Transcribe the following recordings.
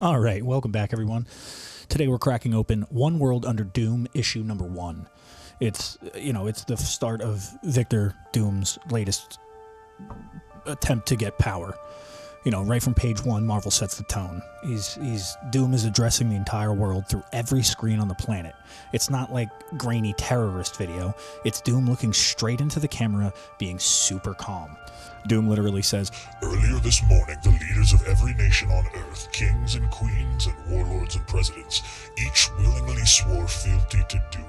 All right, welcome back, everyone. Today we're cracking open One World Under Doom, issue number 1. It's the start of Victor Doom's latest attempt to get power. Right from page 1, Marvel sets the tone. Doom is addressing the entire world through every screen on the planet. It's not like grainy terrorist video. It's Doom looking straight into the camera, being super calm. Doom literally says, "Earlier this morning, the leaders of every nation on Earth, kings and queens and warlords and presidents, each willingly swore fealty to Doom.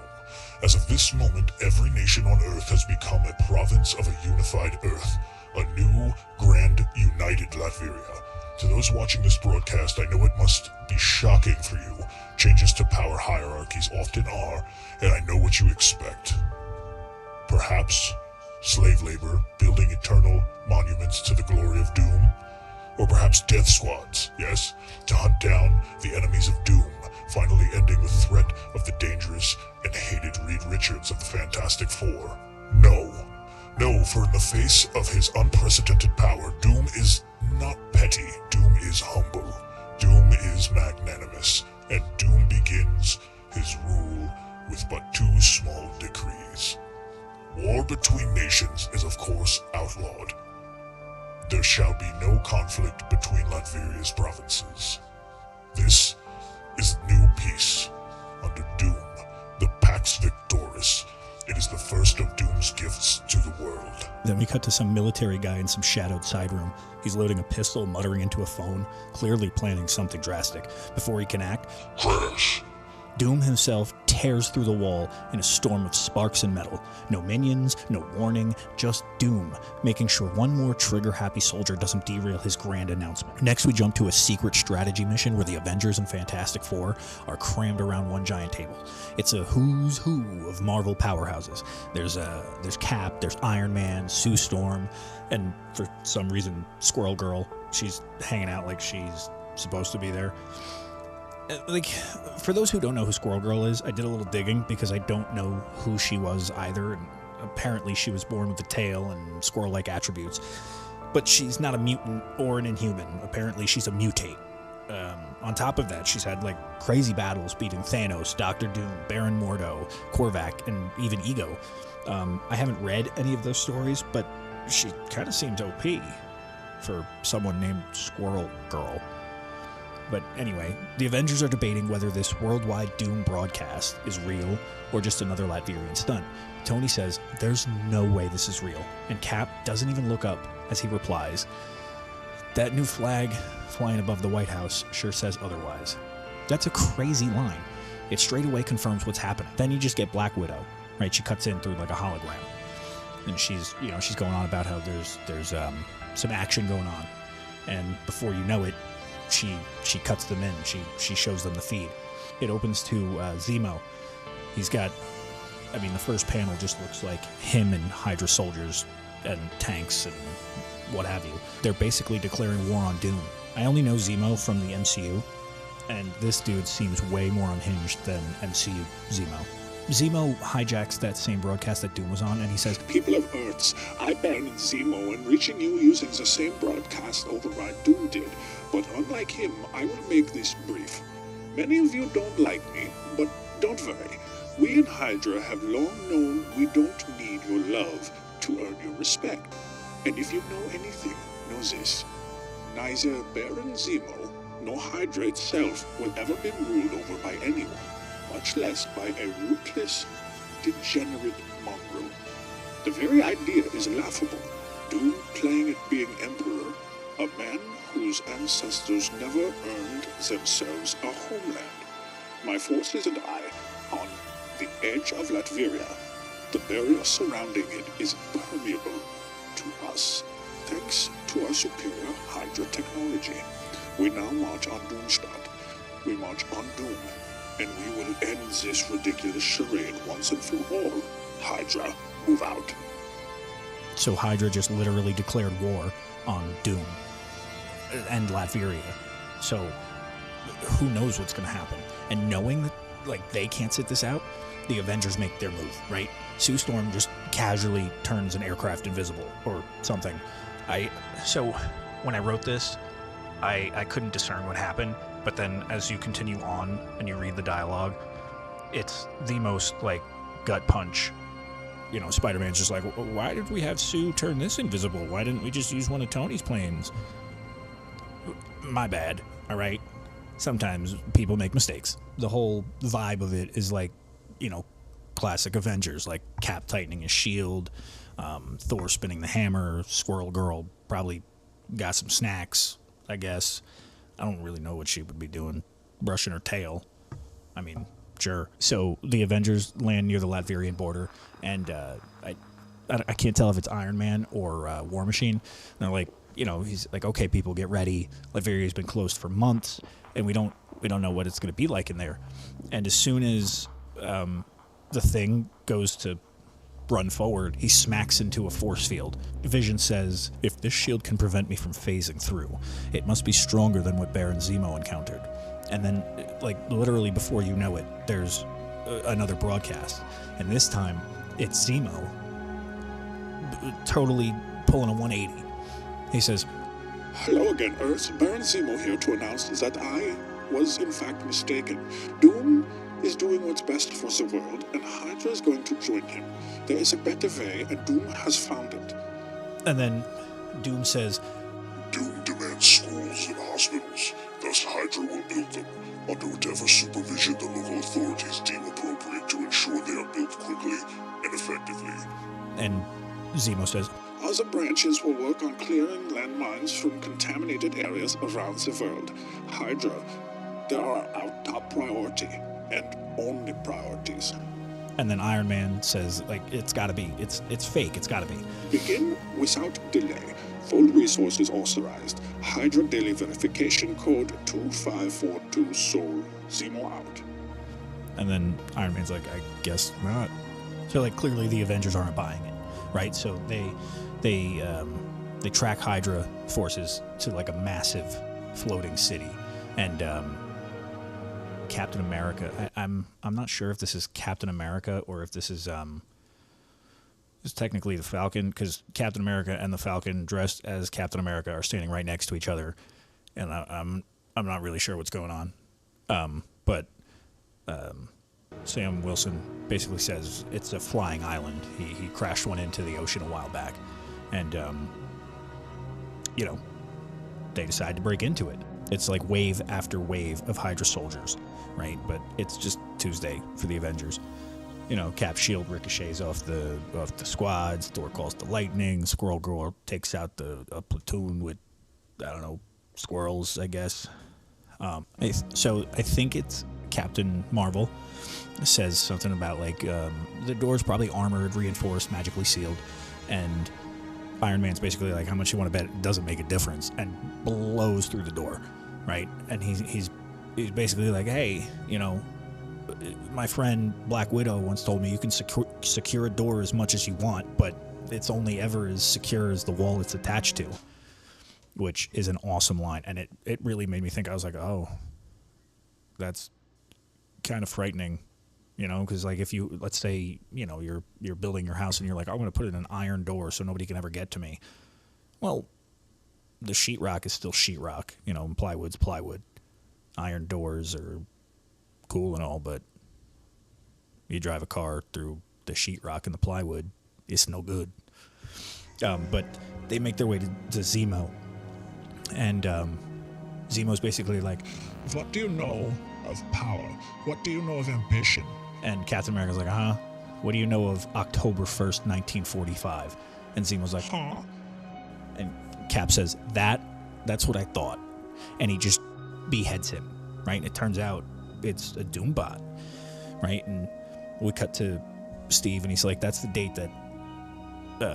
As of this moment, every nation on Earth has become a province of a unified Earth. A new, grand, united Latveria. To those watching this broadcast, I know it must be shocking for you. Changes to power hierarchies often are, and I know what you expect. Perhaps slave labor, building eternal monuments to the glory of Doom. Or perhaps death squads, yes, to hunt down the enemies of Doom, finally ending the threat of the dangerous and hated Reed Richards of the Fantastic Four. No, for in the face of his unprecedented power, Doom is not petty, Doom is humble, Doom is magnanimous, and Doom begins his rule with but 2 small decrees. War between nations is of course outlawed. There shall be no conflict between Latveria's provinces. This is new peace under Doom, the Pax Victoris. It is the first of Doom's gifts to the world." Then we cut to some military guy in some shadowed side room. He's loading a pistol, muttering into a phone, clearly planning something drastic. Before he can act, Crash! Doom himself tears through the wall in a storm of sparks and metal. No minions, no warning, just Doom, making sure one more trigger-happy soldier doesn't derail his grand announcement. Next, we jump to a secret strategy mission where the Avengers and Fantastic Four are crammed around one giant table. It's a who's who of Marvel powerhouses. There's Cap, there's Iron Man, Sue Storm, and for some reason, Squirrel Girl. She's hanging out like she's supposed to be there. For those who don't know who Squirrel Girl is, I did a little digging because I don't know who she was either, and apparently she was born with a tail and squirrel-like attributes. But she's not a mutant or an Inhuman. Apparently she's a mutate. On top of that, she's had crazy battles beating Thanos, Doctor Doom, Baron Mordo, Korvac, and even Ego. I haven't read any of those stories, but she kind of seems OP for someone named Squirrel Girl. But anyway, the Avengers are debating whether this worldwide Doom broadcast is real or just another Latverian stunt. Tony says there's no way this is real, and Cap doesn't even look up as he replies, "That new flag flying above the White House sure says otherwise." That's a crazy line. It straight away confirms what's happening. Then you just get Black Widow, right? She cuts in through a hologram, and she's going on about how there's some action going on, and before you know it, she cuts them in. She shows them the feed. It opens to Zemo. He's got, the first panel just looks like him and Hydra soldiers and tanks and what have you. They're basically declaring war on Doom. I only know Zemo from the MCU, and this dude seems way more unhinged than MCU Zemo. Zemo hijacks that same broadcast that Doom was on, and he says, "People of Earths, I, Baron Zemo, am reaching you using the same broadcast override Doom did, but unlike him, I will make this brief. Many of you don't like me, but don't worry. We in Hydra have long known we don't need your love to earn your respect. And if you know anything, know this. Neither Baron Zemo nor Hydra itself will ever be ruled over by anyone, much less by a ruthless, degenerate mongrel. The very idea is laughable. Doom playing at being emperor, a man whose ancestors never earned themselves a homeland. My forces and I, on the edge of Latveria, the barrier surrounding it is permeable to us, thanks to our superior Hydra technology. We now march on Doomstadt. We march on Doom. And we will end this ridiculous charade once and for all. Hydra, move out." So Hydra just literally declared war on Doom and Latveria. So who knows what's going to happen? And knowing that they can't sit this out, the Avengers make their move, right? Sue Storm just casually turns an aircraft invisible or something. So when I wrote this, I couldn't discern what happened, But then as you continue on and you read the dialogue, it's the most, like, gut punch. You know, Spider-Man's just like, why did we have Sue turn this invisible? Why didn't we just use one of Tony's planes? My bad, all right? Sometimes people make mistakes. The whole vibe of it is like, you know, classic Avengers, like Cap tightening his shield, Thor spinning the hammer, Squirrel Girl probably got some snacks, I guess. I don't really know what she would be doing, brushing her tail. I mean, sure. So the Avengers land near the Latvian border, and I can't tell if it's Iron Man or War Machine. And they're like, you know, he's like, okay, people, get ready. Latveria's been closed for months, and we don't know what it's going to be like in there. And as soon as the Thing goes to run forward, he smacks into a force field. Vision says, if this shield can prevent me from phasing through, it must be stronger than what Baron Zemo encountered. And then, like, literally before you know it, there's another broadcast. And this time, it's Zemo totally pulling a 180. He says, Hello again, Earth. Baron Zemo here to announce that I was in fact mistaken. Doom is doing what's best for the world, and Hydra is going to join him. There is a better way, and Doom has found it. And then Doom says, Doom demands schools and hospitals, thus Hydra will build them, under whatever supervision the local authorities deem appropriate to ensure they are built quickly and effectively. And Zemo says, Other branches will work on clearing landmines from contaminated areas around the world. Hydra, they are our top priority, and only priorities. And then Iron Man says, like, it's gotta be. It's fake. It's gotta be. Begin without delay. Full resources authorized. Hydra daily verification code 2542 Soul. Zemo out. And then Iron Man's like, I guess not. So, like, clearly the Avengers aren't buying it, right? So they track Hydra forces to, like, a massive floating city, and Captain America. I'm not sure if this is Captain America or if this is it's technically the Falcon, because Captain America and the Falcon dressed as Captain America are standing right next to each other, and I'm not really sure what's going on. But Sam Wilson basically says it's a flying island. He crashed one into the ocean a while back, and you know, they decide to break into it. It's like wave after wave of Hydra soldiers, right? But it's just Tuesday for the Avengers. You know, Cap's shield ricochets off the squads. Thor calls the lightning. Squirrel Girl takes out a platoon with, I don't know, squirrels, I guess. So I think it's Captain Marvel says something about, like, the door's probably armored, reinforced, magically sealed, and Iron Man's basically like, how much you want to bet it doesn't make a difference, and blows through the door, right? And he's basically like, hey, you know, my friend Black Widow once told me you can secure a door as much as you want, but it's only ever as secure as the wall it's attached to, which is an awesome line. And it really made me think. I was like, oh, that's kind of frightening, you know, because, like, if you, let's say, you know, you're building your house and you're like, I'm going to put in an iron door so nobody can ever get to me. Well, the sheetrock is still sheetrock, you know, and plywood's plywood. Iron doors are cool and all, but you drive a car through the sheetrock and the plywood, it's no good. But they make their way to Zemo, and Zemo's basically like, What do you know of power? What do you know of ambition? and Captain America's like, huh? What do you know of October 1st, 1945? And Zemo's like, Huh? and Cap says, that's what I thought. And he just beheads him, right? And it turns out it's a Doombot, right? And we cut to Steve, and he's like, that's the date that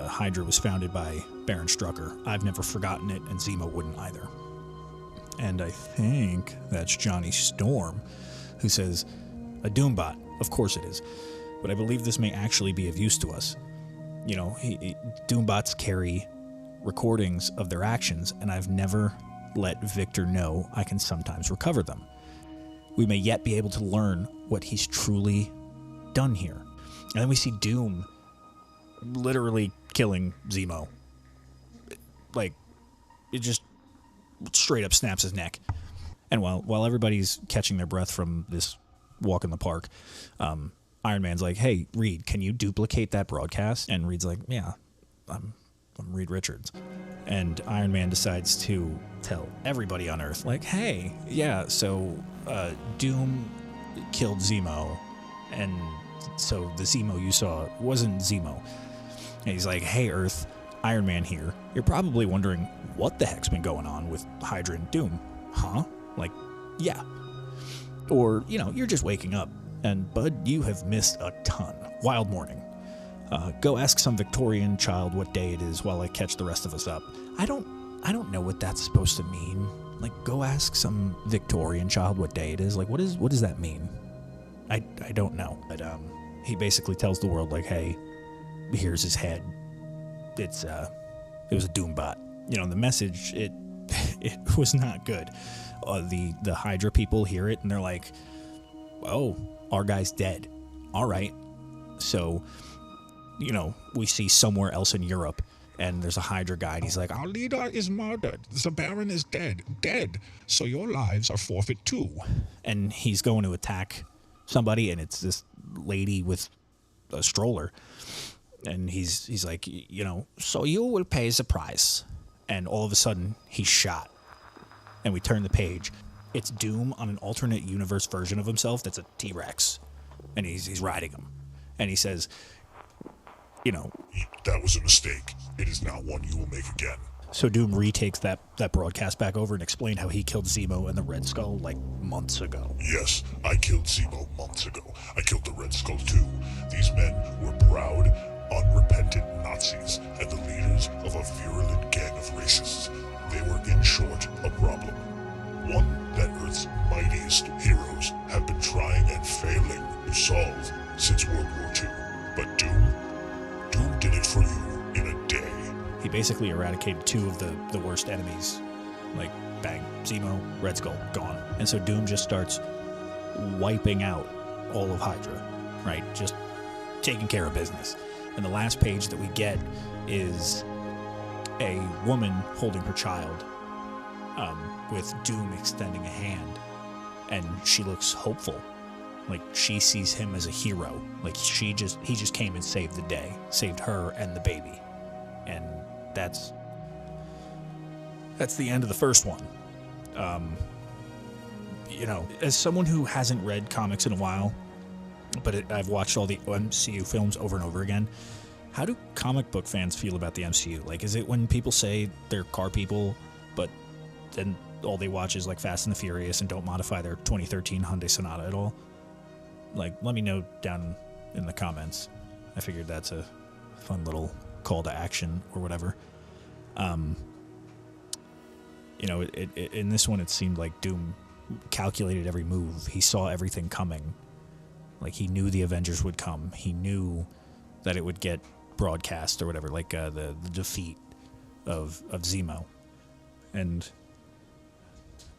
Hydra was founded by Baron Strucker. I've never forgotten it, and Zemo wouldn't either. And I think that's Johnny Storm, who says, a Doombot. Of course it is. But I believe this may actually be of use to us. You know, Doombots carry recordings of their actions, and I've never let Victor know I can sometimes recover them. We may yet be able to learn what he's truly done here. And then we see Doom literally killing Zemo. Like, it just straight up snaps his neck. And while everybody's catching their breath from this walk in the park, Iron Man's like, hey, Reed, can you duplicate that broadcast? And Reed's like, yeah, I'm Reed Richards. And Iron Man decides to tell everybody on Earth, like, hey, yeah, so Doom killed Zemo, and so the Zemo you saw wasn't Zemo. And he's like, hey, Earth, Iron Man here. You're probably wondering what the heck's been going on with Hydra and Doom. Huh? Like, yeah. Or, you're just waking up. And, bud, you have missed a ton. Wild morning. Go ask some Victorian child what day it is while I catch the rest of us up. I don't know what that's supposed to mean. Like, go ask some Victorian child what day it is. Like, what does that mean? I don't know. But he basically tells the world, like, hey, here's his head. It was a Doombot. The message, it was not good. The Hydra people hear it and they're like, oh, our guy's dead. All right. So, we see somewhere else in Europe and there's a Hydra guy and he's like, our leader is murdered. The Baron is dead. So your lives are forfeit too. And he's going to attack somebody, and it's this lady with a stroller. And he's like, so you will pay the price. And all of a sudden, he's shot. And we turn the page. It's Doom on an alternate universe version of himself that's a T-Rex. And he's riding him. And he says, that was a mistake. It is not one you will make again. So Doom retakes that broadcast back over and explained how he killed Zemo and the Red Skull like months ago. Yes, I killed Zemo months ago. I killed the Red Skull too. These men were proud, unrepentant Nazis and the leaders of a virulent gang of racists. They were, in short, a problem. One that Earth's mightiest heroes have been trying and failing to solve since World War II. But Doom did it for you in a day. He basically eradicated two of the worst enemies. Like, bang, Zemo, Red Skull, gone. And so Doom just starts wiping out all of Hydra, right? Just taking care of business. And the last page that we get is a woman holding her child, with Doom extending a hand. And she looks hopeful. Like, she sees him as a hero. Like, he just came and saved the day. Saved her and the baby. And that's the end of the first one. As someone who hasn't read comics in a while, but I've watched all the MCU films over and over again, how do comic book fans feel about the MCU? Like, is it when people say they're car people, but then all they watch is like Fast and the Furious and don't modify their 2013 Hyundai Sonata at all? Like, let me know down in the comments. I figured that's a fun little call to action or whatever. In this one, it seemed like Doom calculated every move. He saw everything coming. Like, he knew the Avengers would come. He knew that it would get broadcast or whatever, like the defeat of Zemo. And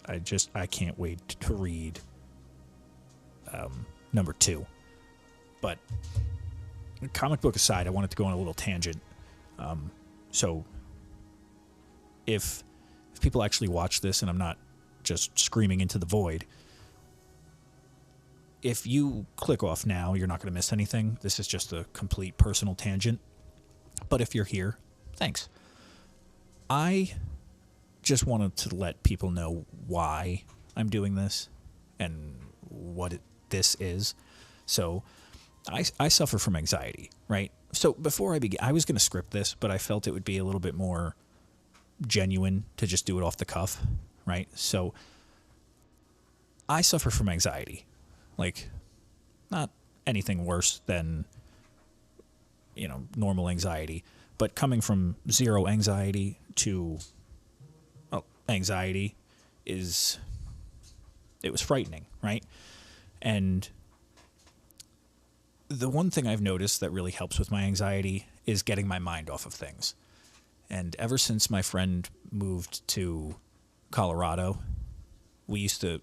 I can't wait to read number 2. But comic book aside, I wanted to go on a little tangent. So if people actually watch this, and I'm not just screaming into the void, if you click off now, you're not going to miss anything. This is just a complete personal tangent. But if you're here, thanks. I just wanted to let people know why I'm doing this and what this is. So I suffer from anxiety, right? So before I begin, I was going to script this, but I felt it would be a little bit more genuine to just do it off the cuff, right? So I suffer from anxiety. Like, not anything worse than, normal anxiety, but coming from zero anxiety to anxiety it was frightening, right? And the one thing I've noticed that really helps with my anxiety is getting my mind off of things. And ever since my friend moved to Colorado, we used to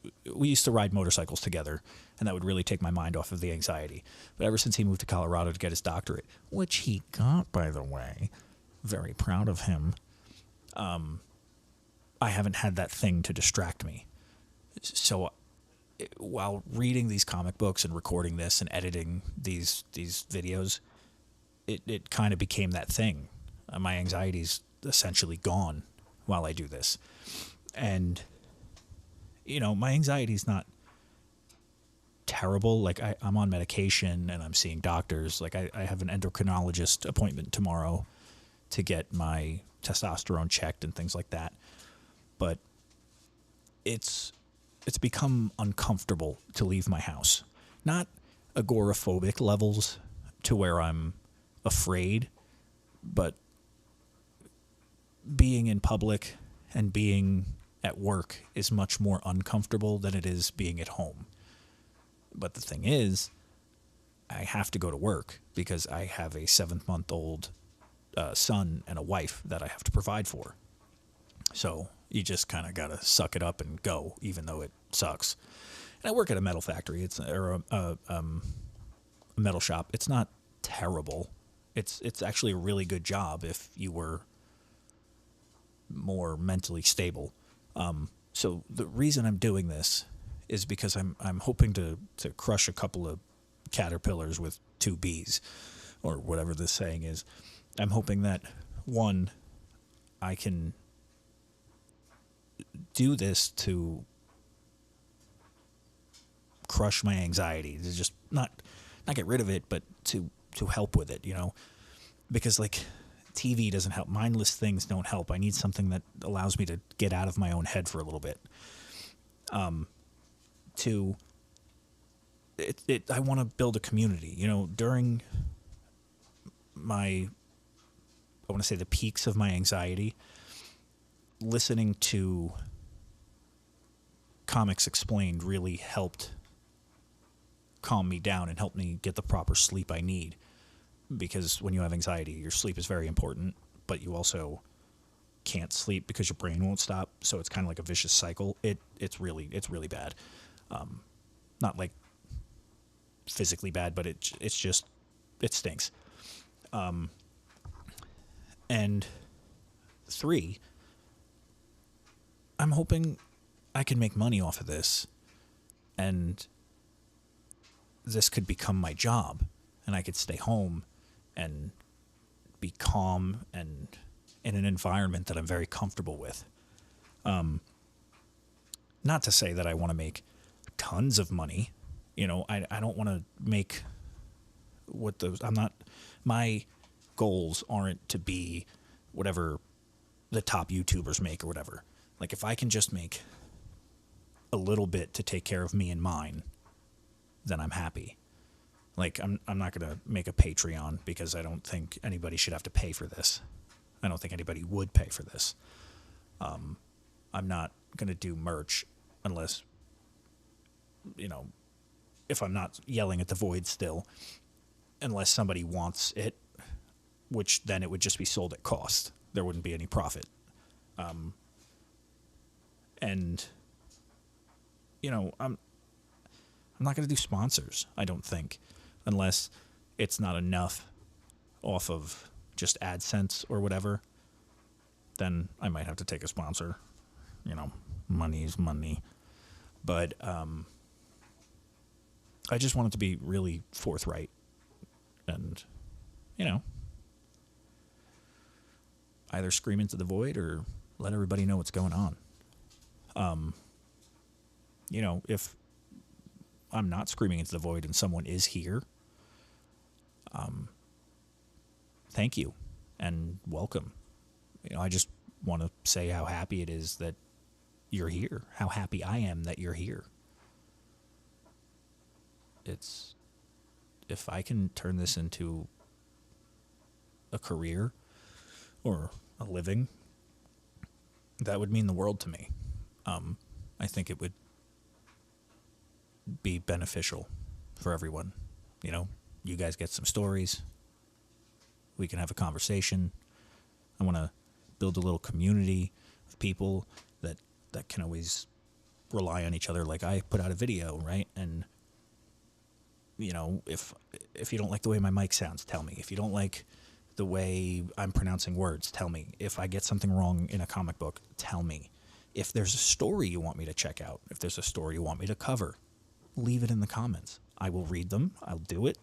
ride motorcycles together, and that would really take my mind off of the anxiety. But ever since he moved to Colorado to get his doctorate, which he got, by the way, very proud of him, I haven't had that thing to distract me. So while reading these comic books and recording this and editing these videos, it kind of became that thing. My anxiety's essentially gone while I do this. And, my anxiety's not terrible. Like, I'm on medication and I'm seeing doctors. Like, I have an endocrinologist appointment tomorrow to get my testosterone checked and things like that. But it's become uncomfortable to leave my house. Not agoraphobic levels to where I'm afraid, but being in public and being at work is much more uncomfortable than it is being at home. But the thing is, I have to go to work because I have a 7-month-old son and a wife that I have to provide for. So you just kind of got to suck it up and go, even though it sucks. And I work at a metal factory. It's a metal shop. It's not terrible. It's actually a really good job if you were more mentally stable. So the reason I'm doing this is because I'm hoping to crush a couple of caterpillars with 2 bees, or whatever this saying is. I'm hoping that, one, I can do this to crush my anxiety, to just not get rid of it, but to help with it, because like TV doesn't help. Mindless things don't help. I need something that allows me to get out of my own head for a little bit. I want to build a community, during I want to say the peaks of my anxiety, listening to Comics Explained really helped calm me down and help me get the proper sleep I need. Because when you have anxiety, your sleep is very important, but you also can't sleep because your brain won't stop. So it's kind of like a vicious cycle. It's really bad. Not like physically bad, but it stinks. And 3, I'm hoping I can make money off of this, and this could become my job, and I could stay home and be calm and in an environment that I'm very comfortable with. Not to say that I want to make tons of money. I don't want to make my goals aren't to be whatever the top YouTubers make or whatever. Like, if I can just make a little bit to take care of me and mine, then I'm happy. Like, I'm not going to make a Patreon because I don't think anybody should have to pay for this. I don't think anybody would pay for this. I'm not going to do merch unless, if I'm not yelling at the void still, unless somebody wants it, which then it would just be sold at cost. There wouldn't be any profit. And, I'm not going to do sponsors, I don't think, unless it's not enough off of just AdSense or whatever. Then I might have to take a sponsor. Money's money. But I just want it to be really forthright and, either scream into the void or let everybody know what's going on. If I'm not screaming into the void and someone is here, thank you and welcome. I just want to say how happy it is that you're here, how happy I am that you're here. If I can turn this into a career or a living, that would mean the world to me. I think it would be beneficial for everyone. You guys get some stories. We can have a conversation. I want to build a little community of people that can always rely on each other. Like, I put out a video, right? And, if you don't like the way my mic sounds, tell me. If you don't like the way I'm pronouncing words, tell me. If I get something wrong in a comic book, tell me. If there's a story you want me to check out, if there's a story you want me to cover, leave it in the comments. I will read them. I'll do it.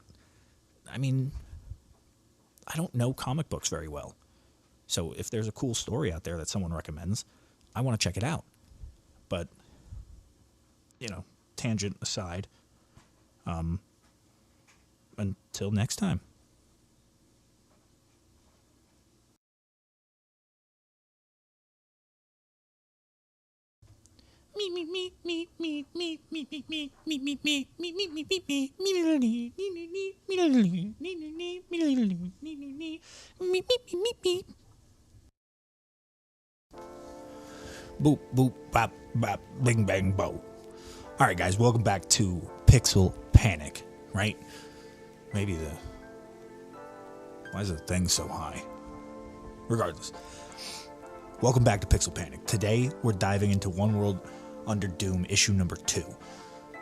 I mean, I don't know comic books very well. So if there's a cool story out there that someone recommends, I want to check it out. But, tangent aside, until next time. Boop, boop, bop, bop, bing, bang, bo. All right, guys, welcome back to Pixel Panic, right? Maybe why is the thing so high? Regardless, welcome back to Pixel Panic. Today, we're diving into One World Under Doom, issue number 2.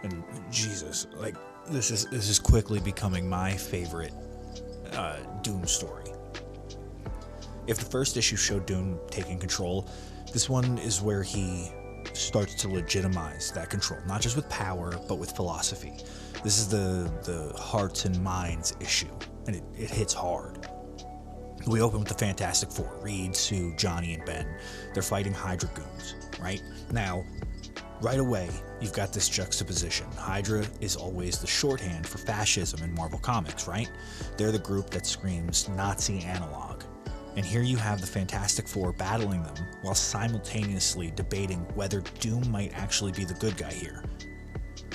And Jesus, this is quickly becoming my favorite Doom story. If the first issue showed Doom taking control, this one is where he starts to legitimize that control, not just with power, but with philosophy. This is the hearts and minds issue, and it hits hard. We open with the Fantastic Four, Reed, Sue, Johnny, and Ben. They're fighting Hydra goons, right? Now, right away, you've got this juxtaposition. Hydra is always the shorthand for fascism in Marvel Comics, right? They're the group that screams Nazi analog. And here you have the Fantastic Four battling them while simultaneously debating whether Doom might actually be the good guy here.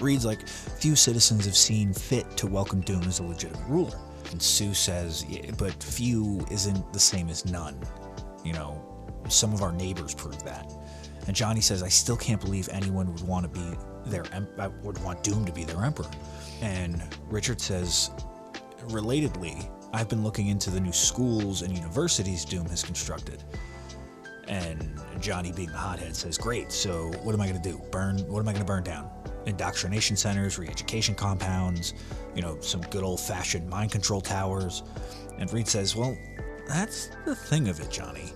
Reed's like, few citizens have seen fit to welcome Doom as a legitimate ruler. And Sue says, yeah, but few isn't the same as none. Some of our neighbors prove that. And Johnny says, I still can't believe anyone would want Doom to be their emperor. And Richard says, relatedly, I've been looking into the new schools and universities Doom has constructed. And Johnny, being the hothead, says, great, so what am I going to do? What am I going to burn down? Indoctrination centers, re-education compounds, some good old-fashioned mind control towers. And Reed says, well, that's the thing of it, Johnny.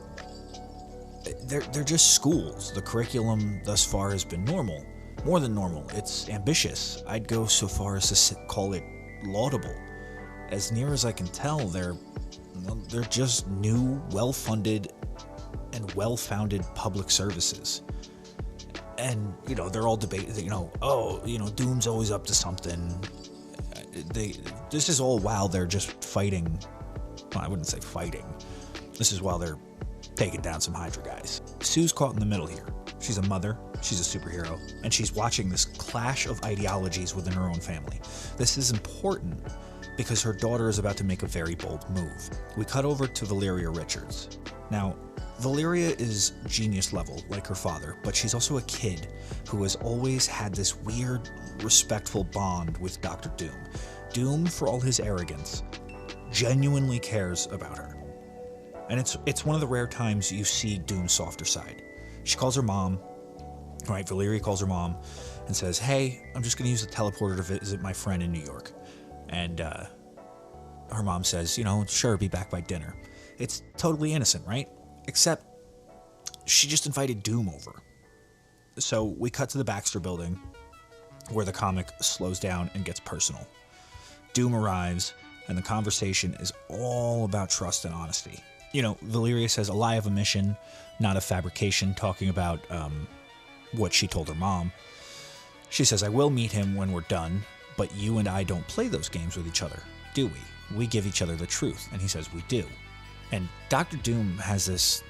They're just schools. The curriculum thus far has been normal. More than normal. It's ambitious. I'd go so far as to call it laudable. As near as I can tell, they're just new, well-funded, and well-founded public services. And, they're all debating, Doom's always up to something. This is all while they're just fighting. Well, I wouldn't say fighting. This is while they're taking down some Hydra guys. Sue's caught in the middle here. She's a mother, she's a superhero, and she's watching this clash of ideologies within her own family. This is important because her daughter is about to make a very bold move. We cut over to Valeria Richards. Now, Valeria is genius level, like her father, but she's also a kid who has always had this weird, respectful bond with Dr. Doom. Doom, for all his arrogance, genuinely cares about her. And it's one of the rare times you see Doom's softer side. She calls her mom, right? Valeria calls her mom and says, hey, I'm just going to use the teleporter to visit my friend in New York. And her mom says, sure, be back by dinner. It's totally innocent, right? Except she just invited Doom over. So we cut to the Baxter building where the comic slows down and gets personal. Doom arrives and the conversation is all about trust and honesty. Valeria says a lie of a mission, not a fabrication, talking about what she told her mom. She says, I will meet him when we're done, but you and I don't play those games with each other, do we? We give each other the truth. And he says, we do. And Dr. Doom has his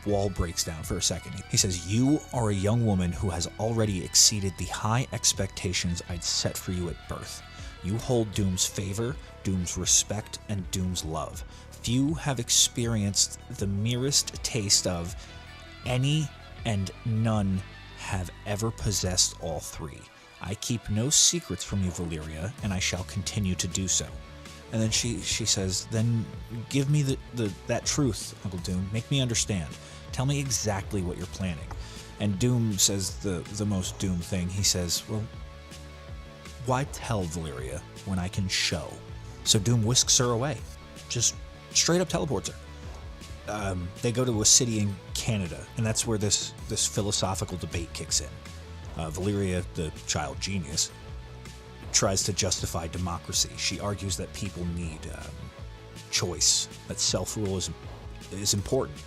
wall breaks down for a second. He says, you are a young woman who has already exceeded the high expectations I'd set for you at birth. You hold Doom's favor, Doom's respect, and Doom's love. Few have experienced the merest taste of any, and none have ever possessed all three. I keep no secrets from you, Valeria, and I shall continue to do so. And then she says, then give me that truth, Uncle Doom. Make me understand. Tell me exactly what you're planning. And Doom says the most Doom thing. He says, well, why tell Valeria when I can show? So Doom whisks her away. Just straight up teleports her. they go to a city in Canada, and that's where this philosophical debate kicks in. Valeria, the child genius, tries to justify democracy. She argues that people need choice, that self-rule is important.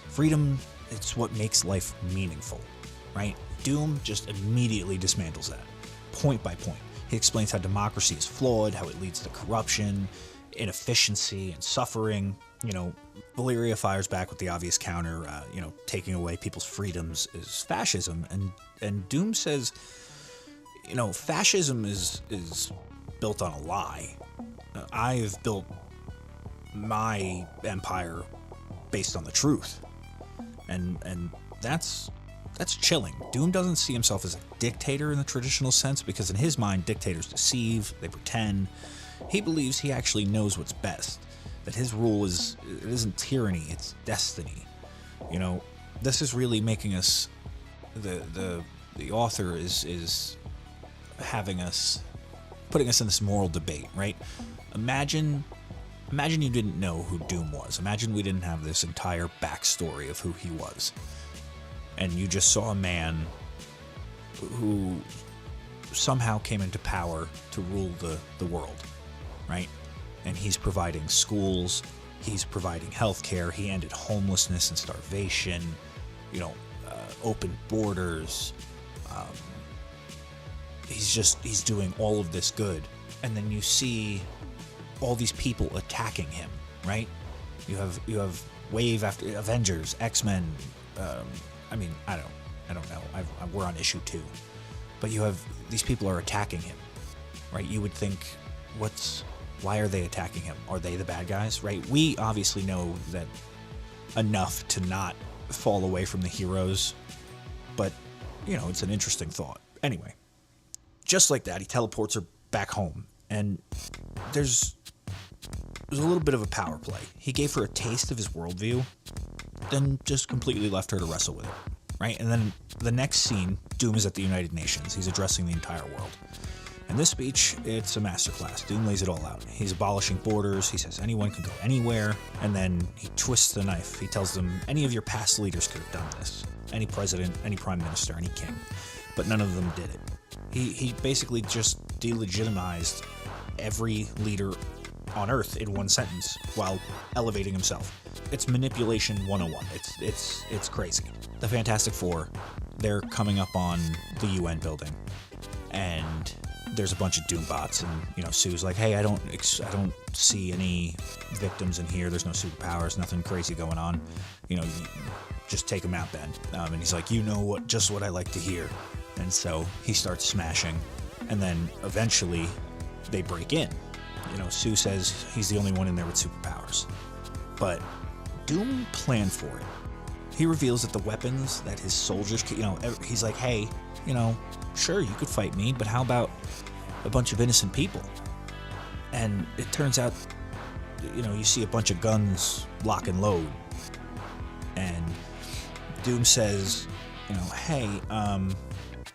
Freedom, it's what makes life meaningful, right? Doom just immediately dismantles that, point by point. He explains how democracy is flawed, how it leads to corruption, inefficiency, and suffering. Valeria fires back with the obvious counter, taking away people's freedoms is fascism. And Doom says, fascism is built on a lie. I've built my empire based on the truth. And that's chilling. Doom doesn't see himself as a dictator in the traditional sense, because in his mind, dictators deceive, they pretend. He believes he actually knows what's best, that his rule isn't tyranny, it's destiny. This is really making us, the author is having us, putting us in this moral debate, right? Imagine you didn't know who Doom was. Imagine we didn't have this entire backstory of who he was. And you just saw a man who somehow came into power to rule the world, right? And he's providing schools, he's providing healthcare, he ended homelessness and starvation, open borders. He's doing all of this good. And then you see all these people attacking him, right? You have wave after Avengers, X-Men. I don't know. We're on issue 2, but you have these people are attacking him, right? You would think, why are they attacking him? Are they the bad guys, right? We obviously know that enough to not fall away from the heroes, but it's an interesting thought. Anyway, just like that, he teleports her back home, and there's a little bit of a power play. He gave her a taste of his worldview, then just completely left her to wrestle with it, right? And then the next scene, Doom is at the United Nations. He's addressing the entire world. In this speech, it's a masterclass. Doom lays it all out. He's abolishing borders. He says anyone can go anywhere. And then he twists the knife. He tells them any of your past leaders could have done this. Any president, any prime minister, any king. But none of them did it. He basically just delegitimized every leader on Earth in one sentence while elevating himself. It's manipulation 101. It's crazy. The Fantastic Four, they're coming up on the UN building, and there's a bunch of Doom bots, and Sue's like, hey, I don't see any victims in here. There's no superpowers, nothing crazy going on. Just take them out then. And he's like, just what I like to hear. And so he starts smashing, and then eventually they break in. Sue says he's the only one in there with superpowers. But Doom planned for it. He reveals that the weapons that his soldiers, he's like, hey, sure, you could fight me, but how about a bunch of innocent people? And it turns out, you see a bunch of guns lock and load. And Doom says, hey,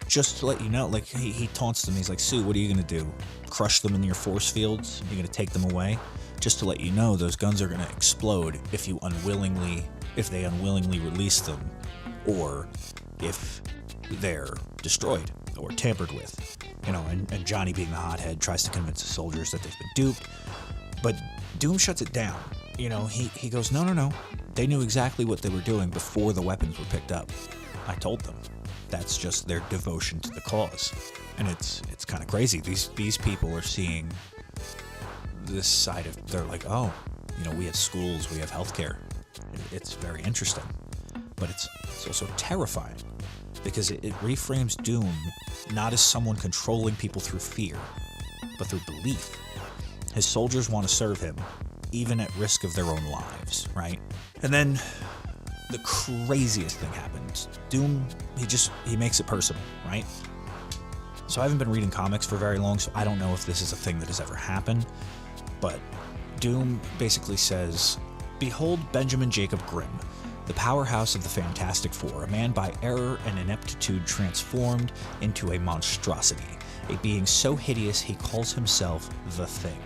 just to let you know, like, he taunts them. He's like, Sue, what are you going to do? Crush them in your force fields? You're going to take them away? Just to let you know, those guns are going to explode if they unwillingly release them, or if they're destroyed or tampered with. And Johnny, being the hothead, tries to convince the soldiers that they've been duped. But Doom shuts it down. He goes, no. They knew exactly what they were doing before the weapons were picked up. I told them. That's just their devotion to the cause. And it's kind of crazy. These people are seeing this side of, they're like, oh, we have schools, we have healthcare. It's very interesting. But it's also terrifying, because it reframes Doom not as someone controlling people through fear, but through belief. His soldiers want to serve him, even at risk of their own lives, right? And then the craziest thing happens. Doom, he makes it personal, right? So I haven't been reading comics for very long, so I don't know if this is a thing that has ever happened, but Doom basically says, behold Benjamin Jacob Grimm, the powerhouse of the Fantastic Four, a man by error and ineptitude transformed into a monstrosity, a being so hideous he calls himself the Thing.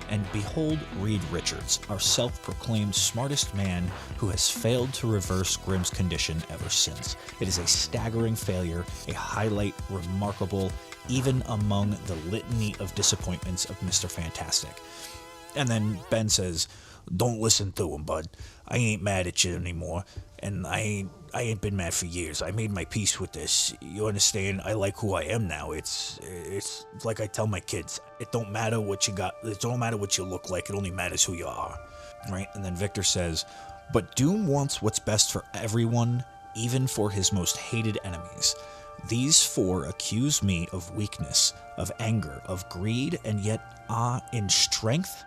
And behold Reed Richards, our self-proclaimed smartest man who has failed to reverse Grimm's condition ever since. It is a staggering failure, a highlight remarkable even among the litany of disappointments of Mr. Fantastic. And then Ben says, "Don't listen to him, bud. I ain't mad at you anymore, and I ain't been mad for years. I made my peace with this. You understand? I like who I am now. It's like I tell my kids. It don't matter what you got. It don't matter what you look like. It only matters who you are." Right? And then Victor says, "But Doom wants what's best for everyone, even for his most hated enemies. These four accuse me of weakness, of anger, of greed, and yet in strength,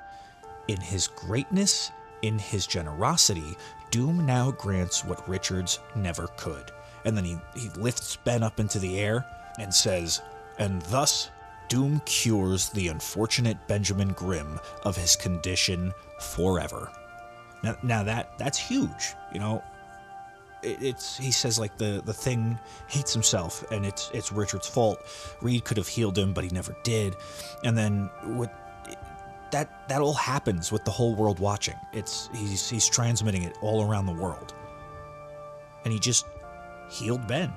in his greatness, in his generosity, Doom now grants what Richards never could." And then he lifts Ben up into the air and says, "And thus Doom cures the unfortunate Benjamin Grimm of his condition forever." Now that's huge, you know. He says like the thing hates himself and it's Richard's fault. Reed could have healed him, but he never did. And then with that all happens with the whole world watching. He's transmitting it all around the world. And he just healed Ben.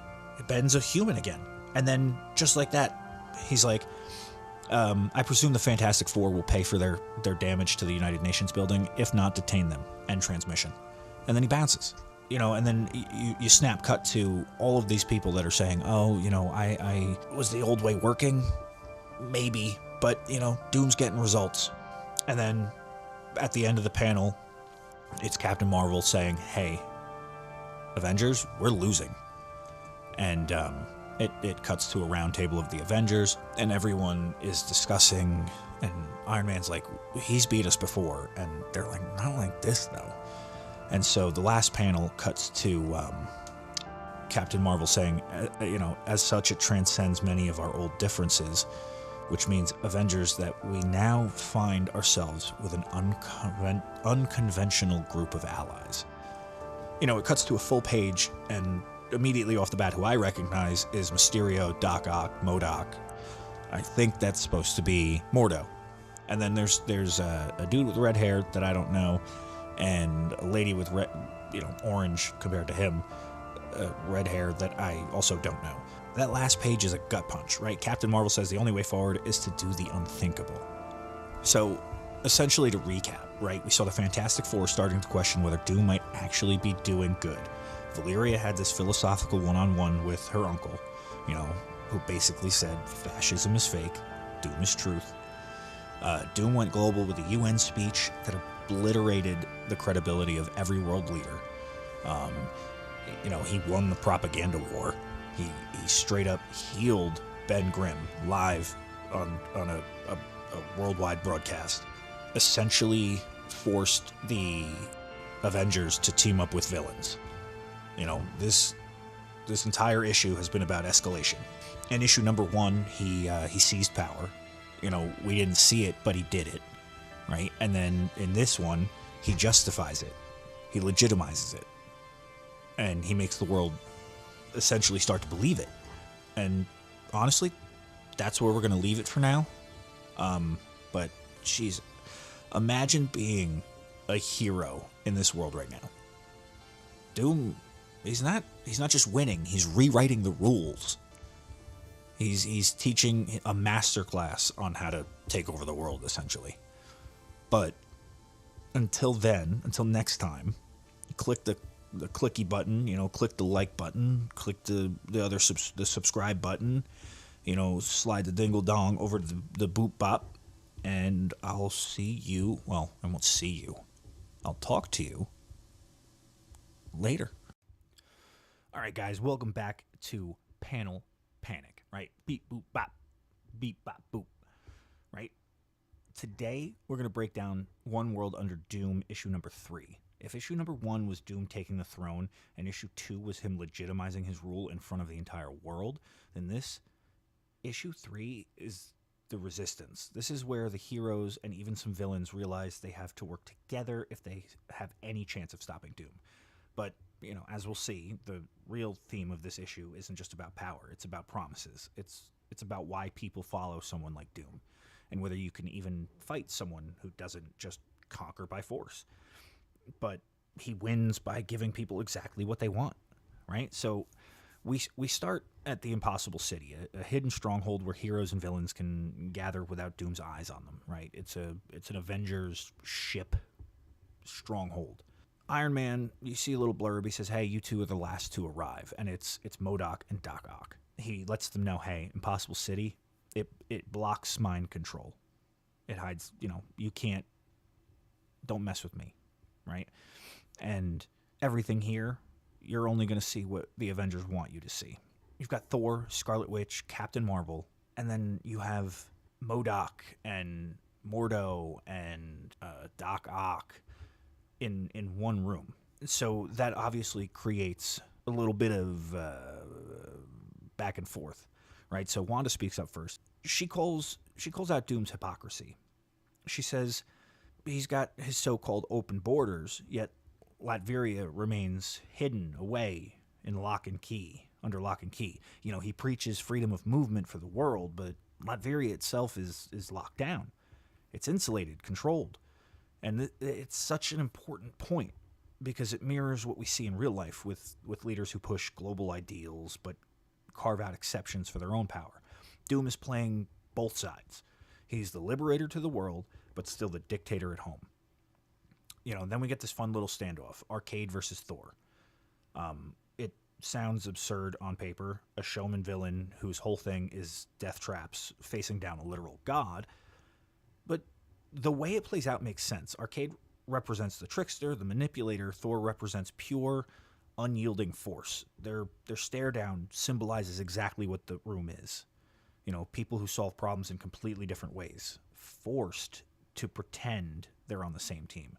Ben's a human again. And then just like that, he's like, "I presume the Fantastic Four will pay for their damage to the United Nations building, if not detain them, end transmission." And then he bounces. You know, and then you snap cut to all of these people that are saying, "Oh, you know, I was the old way working? Maybe, but, you know, Doom's getting results." And then at the end of the panel, it's Captain Marvel saying, "Hey, Avengers, we're losing." And it cuts to a round table of the Avengers, and everyone is discussing, and Iron Man's like, "He's beat us before." And they're like, "Not like this, though." And so the last panel cuts to Captain Marvel saying, "You know, as such, it transcends many of our old differences, which means, Avengers, that we now find ourselves with an unconventional group of allies." You know, it cuts to a full page, and immediately off the bat, who I recognize is Mysterio, Doc Ock, MODOK. I think that's supposed to be Mordo. And then there's a dude with red hair that I don't know, and a lady with red, you know, orange compared to him, red hair that I also don't know. That last page is a gut punch, right? Captain Marvel says the only way forward is to do the unthinkable. So, essentially to recap, right? We saw the Fantastic Four starting to question whether Doom might actually be doing good. Valeria had this philosophical one-on-one with her uncle, you know, who basically said fascism is fake, Doom is truth. Doom went global with a UN speech that obliterated the credibility of every world leader. You know, he won the propaganda war. He straight up healed Ben Grimm live on a worldwide broadcast. Essentially forced the Avengers to team up with villains. You know, this entire issue has been about escalation. In issue number 1, he seized power. You know, we didn't see it, but he did it, right? And then in this one, he justifies it. He legitimizes it. And he makes the world essentially start to believe it. And honestly, that's where we're going to leave it for now. But geez, imagine being a hero in this world right now. Doom, he's not just winning, he's rewriting the rules. He's teaching a masterclass on how to take over the world, essentially. But until next time, click the clicky button, you know, click the like button, click the subscribe button, you know, slide the dingle dong over to the boop bop, and I'll see you. Well, I won't see you. I'll talk to you later. All right, guys, welcome back to Panel Panic, right? Beep, boop, bop. Beep, bop, boop, right? Today, we're going to break down One World Under Doom, issue number 3. If issue number 1 was Doom taking the throne, and issue 2 was him legitimizing his rule in front of the entire world, then this issue 3 is the resistance. This is where the heroes and even some villains realize they have to work together if they have any chance of stopping Doom. But, you know, as we'll see, the real theme of this issue isn't just about power. It's about promises. It's about why people follow someone like Doom. and whether you can even fight someone who doesn't just conquer by force. But he wins by giving people exactly what they want, right? So we start at the Impossible City, a hidden stronghold where heroes and villains can gather without Doom's eyes on them, right? It's an Avengers ship stronghold. Iron Man, you see a little blurb. He says, "Hey, you two are the last to arrive," and it's MODOK and Doc Ock. He lets them know, "Hey, Impossible City, it blocks mind control. It hides, you can't. Don't mess with me, right? And everything here, you're only going to see what the Avengers want you to see." You've got Thor, Scarlet Witch, Captain Marvel, and then you have MODOK and Mordo and Doc Ock in one room. So that obviously creates a little bit of back and forth, right? So Wanda speaks up first. She calls out Doom's hypocrisy. She says he's got his so-called open borders, yet Latveria remains hidden away in under lock and key. He preaches freedom of movement for the world, but Latveria itself is locked down. It's insulated, controlled. And it's such an important point because it mirrors what we see in real life with leaders who push global ideals but carve out exceptions for their own power. Doom is playing both sides. He's the liberator to the world, but still the dictator at home. Then we get this fun little standoff, Arcade versus Thor. It sounds absurd on paper, a showman villain whose whole thing is death traps facing down a literal god, but the way it plays out makes sense. Arcade represents the trickster, the manipulator. Thor represents pure, unyielding force. Their stare down symbolizes exactly what the room is. People who solve problems in completely different ways, forced to pretend they're on the same team.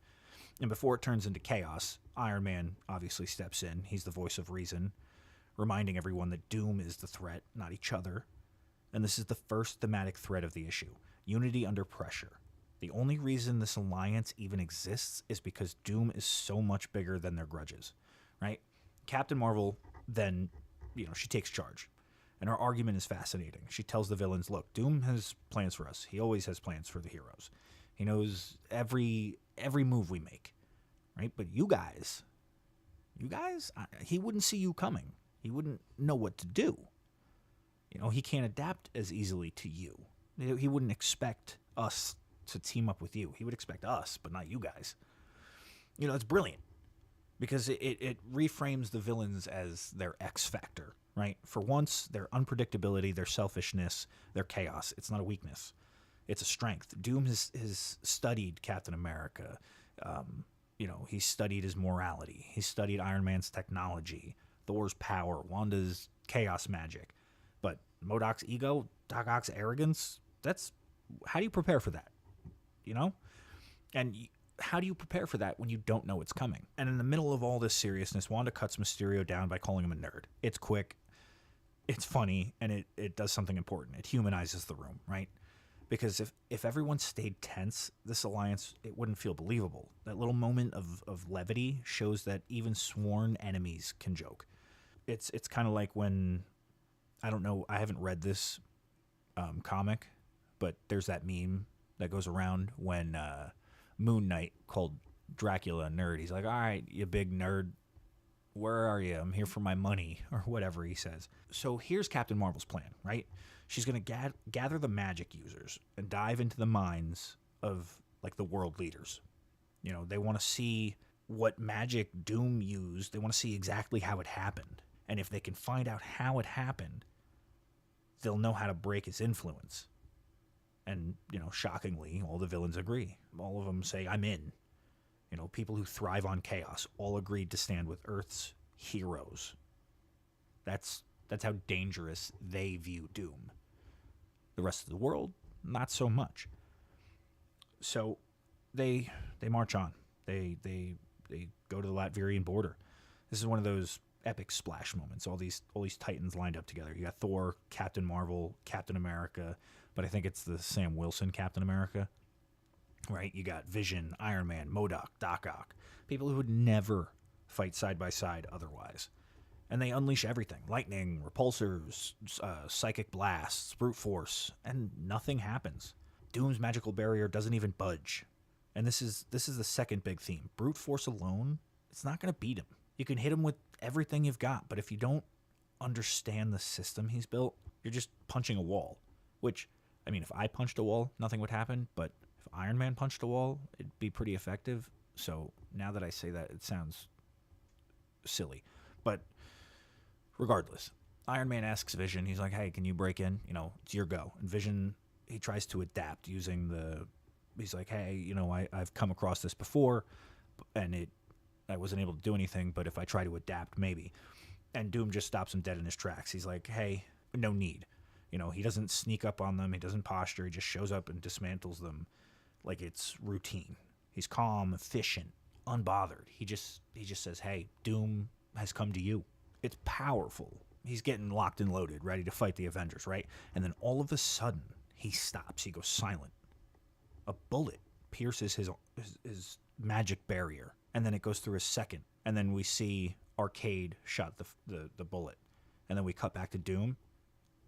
And before it turns into chaos, Iron Man obviously steps in. He's the voice of reason, reminding everyone that Doom is the threat, not each other. And this is the first thematic thread of the issue: unity under pressure. The only reason this alliance even exists is because Doom is so much bigger than their grudges, right? Captain Marvel then, she takes charge. And her argument is fascinating. She tells the villains, look, Doom has plans for us. He always has plans for the heroes. He knows every move we make, right? But you guys, he wouldn't see you coming. He wouldn't know what to do. He can't adapt as easily to you. He wouldn't expect us to team up with you. He would expect us, but not you guys. It's brilliant because it reframes the villains as their X factor, right? For once, their unpredictability, their selfishness, their chaos, it's not a weakness. It's a strength. Doom has studied Captain America. He's studied his morality. He's studied Iron Man's technology, Thor's power, Wanda's chaos magic. But MODOK's ego, Doc Ock's arrogance, how do you prepare for that? And how do you prepare for that when you don't know it's coming? And in the middle of all this seriousness, Wanda cuts Mysterio down by calling him a nerd. It's quick, it's funny, and it does something important. It humanizes the room, right? Because if everyone stayed tense, this alliance, it wouldn't feel believable. That little moment of levity shows that even sworn enemies can joke. It's kind of like when, I don't know, I haven't read this comic, but there's that meme that goes around when Moon Knight called Dracula a nerd. He's like, all right, you big nerd, where are you? I'm here for my money, or whatever he says. So here's Captain Marvel's plan, right? She's going to gather the magic users and dive into the minds of the world leaders. They want to see what magic Doom used. They want to see exactly how it happened. And if they can find out how it happened, they'll know how to break his influence. And, shockingly, all the villains agree. All of them say, I'm in. People who thrive on chaos all agreed to stand with Earth's heroes. That's how dangerous they view Doom. The rest of the world, not so much. So they march on. They go to the Latvian border. This is one of those epic splash moments. All these titans lined up together. You got Thor, Captain Marvel, Captain America, but I think it's the Sam Wilson Captain America, right? You got Vision, Iron Man, MODOK, Doc Ock, people who would never fight side by side otherwise. And they unleash everything: lightning, repulsors, psychic blasts, brute force, and nothing happens. Doom's magical barrier doesn't even budge. And this is the second big theme. Brute force alone, it's not going to beat him. You can hit him with everything you've got, but if you don't understand the system he's built, you're just punching a wall. Which, I mean, if I punched a wall, nothing would happen, but if Iron Man punched a wall, it'd be pretty effective. So now that I say that, it sounds silly. But regardless, Iron Man asks Vision, he's like, hey, can you break in? It's your go. And Vision, he tries to adapt using he's like, hey, I've come across this before, and I wasn't able to do anything, but if I try to adapt, maybe. And Doom just stops him dead in his tracks. He's like, hey, no need. He doesn't sneak up on them. He doesn't posture. He just shows up and dismantles them like it's routine. He's calm, efficient, unbothered. He just says, hey, Doom has come to you. It's powerful. He's getting locked and loaded, ready to fight the Avengers, right? And then all of a sudden, he stops. He goes silent. A bullet pierces his magic barrier, and then it goes through his second. And then we see Arcade shot the bullet. And then we cut back to Doom.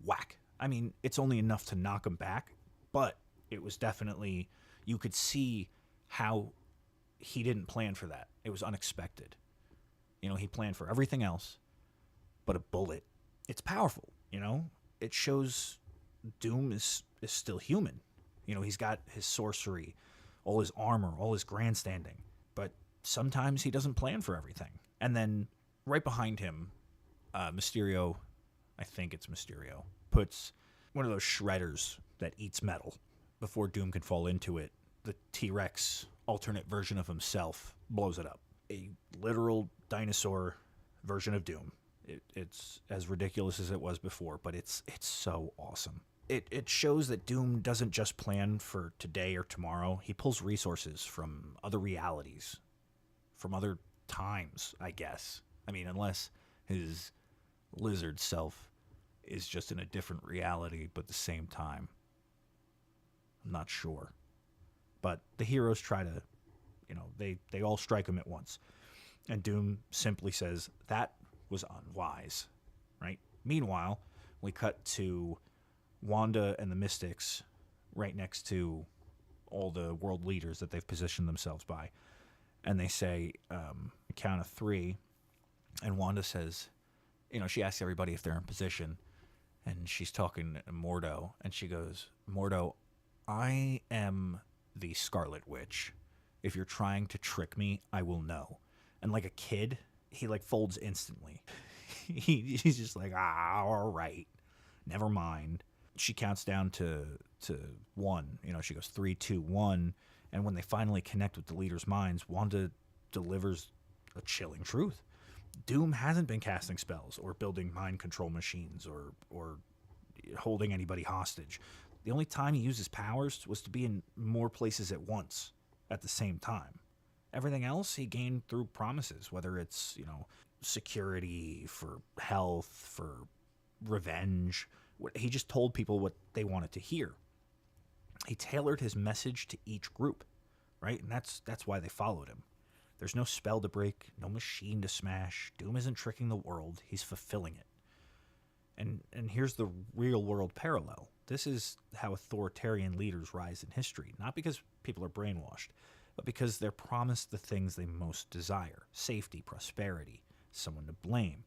Whack. I mean, it's only enough to knock him back, but it was definitely, you could see how he didn't plan for that. It was unexpected. He planned for everything else, but a bullet, it's powerful, It shows Doom is still human. He's got his sorcery, all his armor, all his grandstanding, but sometimes he doesn't plan for everything. And then right behind him, Mysterio, I think it's Mysterio, puts one of those shredders that eats metal. Before Doom can fall into it, the T-Rex alternate version of himself blows it up. A literal dinosaur version of Doom. It's as ridiculous as it was before, but it's so awesome. It shows that Doom doesn't just plan for today or tomorrow. He pulls resources from other realities, from other times, I guess. I mean, unless his lizard self is just in a different reality, but the same time. I'm not sure. But the heroes try to, they all strike him at once. And Doom simply says, that was unwise, right? Meanwhile, we cut to Wanda and the Mystics right next to all the world leaders that they've positioned themselves by. And they say, count of three. And Wanda says, she asks everybody if they're in position. And she's talking to Mordo. And she goes, Mordo, I am the Scarlet Witch. If you're trying to trick me, I will know. And like a kid, he folds instantly. He's just like, all right, never mind. She counts down to one. She goes 3, 2, 1. And when they finally connect with the leaders' minds, Wanda delivers a chilling truth. Doom hasn't been casting spells or building mind control machines or holding anybody hostage. The only time he used his powers was to be in more places at once at the same time. Everything else he gained through promises, whether it's, security, for health, for revenge. He just told people what they wanted to hear. He tailored his message to each group, right? And that's why they followed him. There's no spell to break, no machine to smash. Doom isn't tricking the world, he's fulfilling it. And here's the real world parallel. This is how authoritarian leaders rise in history, not because people are brainwashed, but because they're promised the things they most desire: safety, prosperity, someone to blame.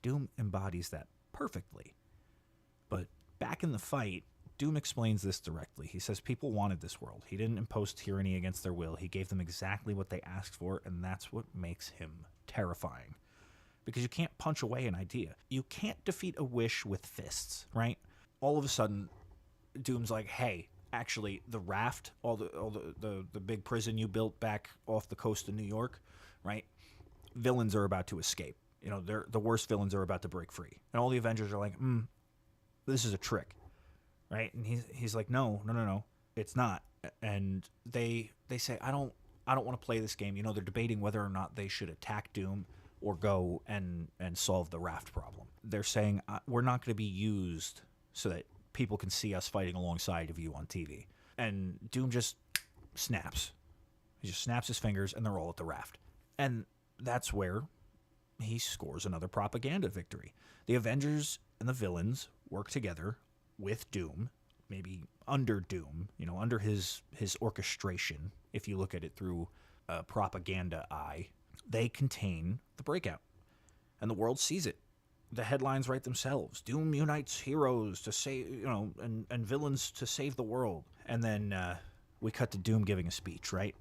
Doom embodies that perfectly. But back in the fight, Doom explains this directly. He says people wanted this world. He didn't impose tyranny against their will. He gave them exactly what they asked for, and that's what makes him terrifying. Because you can't punch away an idea. You can't defeat a wish with fists, right? All of a sudden, Doom's like, hey, actually, the raft, all the big prison you built back off the coast of New York, right? Villains are about to escape. The worst villains are about to break free. And all the Avengers are like, this is a trick, right? And he's like, no, it's not. And they say, I don't want to play this game. They're debating whether or not they should attack Doom or go and solve the raft problem. They're saying, we're not going to be used so that people can see us fighting alongside of you on TV. And Doom just snaps. He just snaps his fingers, and they're all at the raft. And that's where he scores another propaganda victory. The Avengers and the villains work together with Doom, maybe under Doom, under his orchestration, if you look at it through a propaganda eye, they contain the breakout. And the world sees it. The headlines write themselves. Doom unites heroes to save, and villains to save the world. And then we cut to Doom giving a speech, right?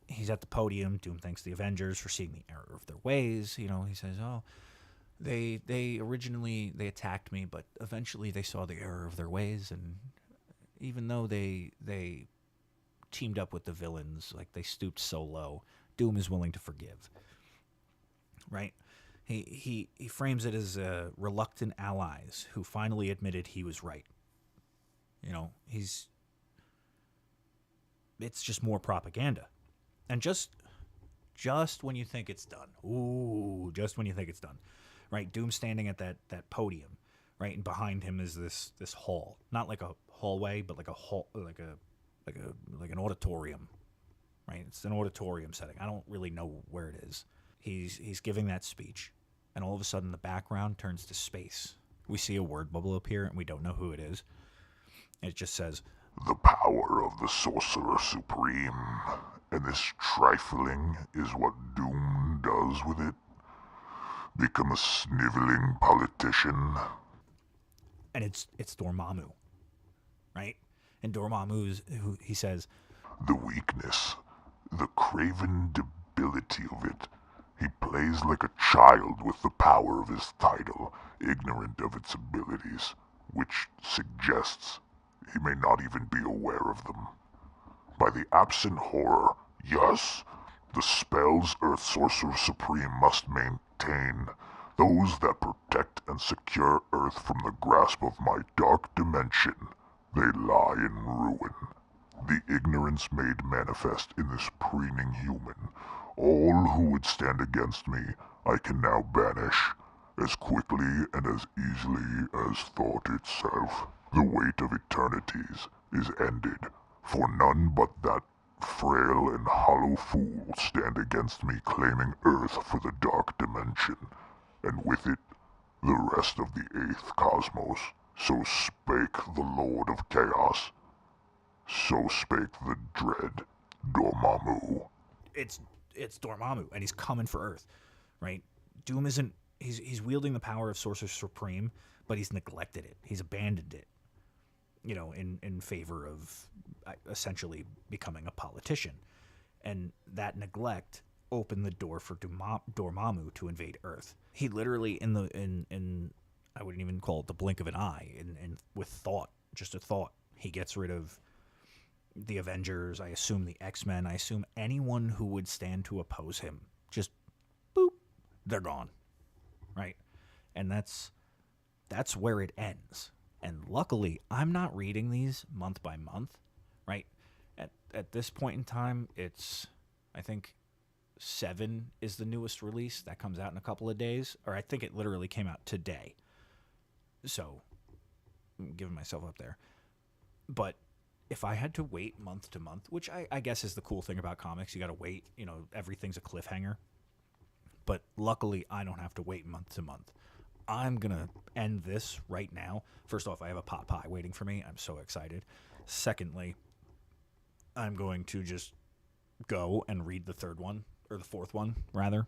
He's at the podium. Doom thanks the Avengers for seeing the error of their ways. He says, they originally attacked me, but eventually they saw the error of their ways, and even though they teamed up with the villains, like they stooped so low, Doom is willing to forgive. Right? He frames it as reluctant allies who finally admitted he was right. It's just more propaganda. And just when you think it's done, right? Doom standing at that podium, right? And behind him is this hall, not like a hallway, but like a hall, like an auditorium, right? It's an auditorium setting. I don't really know where it is. He's giving that speech, and all of a sudden the background turns to space. We see a word bubble appear, and we don't know who it is. It just says, "The power of the Sorcerer Supreme, and this trifling is what Doom does with it. Become a sniveling politician." And it's Dormammu, right? And Dormammu he says, "The weakness, the craven debility of it. He plays like a child with the power of his title, ignorant of its abilities, which suggests he may not even be aware of them. By the absent horror, yes, the spells Earth Sorcerer Supreme must maintain, those that protect and secure Earth from the grasp of my dark dimension, they lie in ruin. The ignorance made manifest in this preening human, all who would stand against me, I can now banish, as quickly and as easily as thought itself. The weight of eternities is ended, for none but that frail and hollow fool stand against me, claiming Earth for the dark dimension, and with it the rest of the eighth cosmos. So spake the Lord of Chaos. So spake the dread Dormammu." It's Dormammu, and he's coming for Earth, right? Doom isn't. He's wielding the power of Sorcerer Supreme, but he's neglected it. He's abandoned it, in favor of essentially becoming a politician, and that neglect opened the door for Dormammu to invade Earth. He literally, in I wouldn't even call it the blink of an eye, and with thought, just a thought, he gets rid of the Avengers, I assume the X-Men, I assume anyone who would stand to oppose him. Just boop, they're gone, right? And that's where it ends. And luckily, I'm not reading these month by month, right? At this point in time, it's, I think, 7 is the newest release. That comes out in a couple of days. Or I think it literally came out today. So, I'm giving myself up there. But if I had to wait month to month, which I guess is the cool thing about comics, you got to wait, everything's a cliffhanger. But luckily, I don't have to wait month to month. I'm going to end this right now. First off, I have a pot pie waiting for me. I'm so excited. Secondly, I'm going to just go and read the third one, or the fourth one, rather,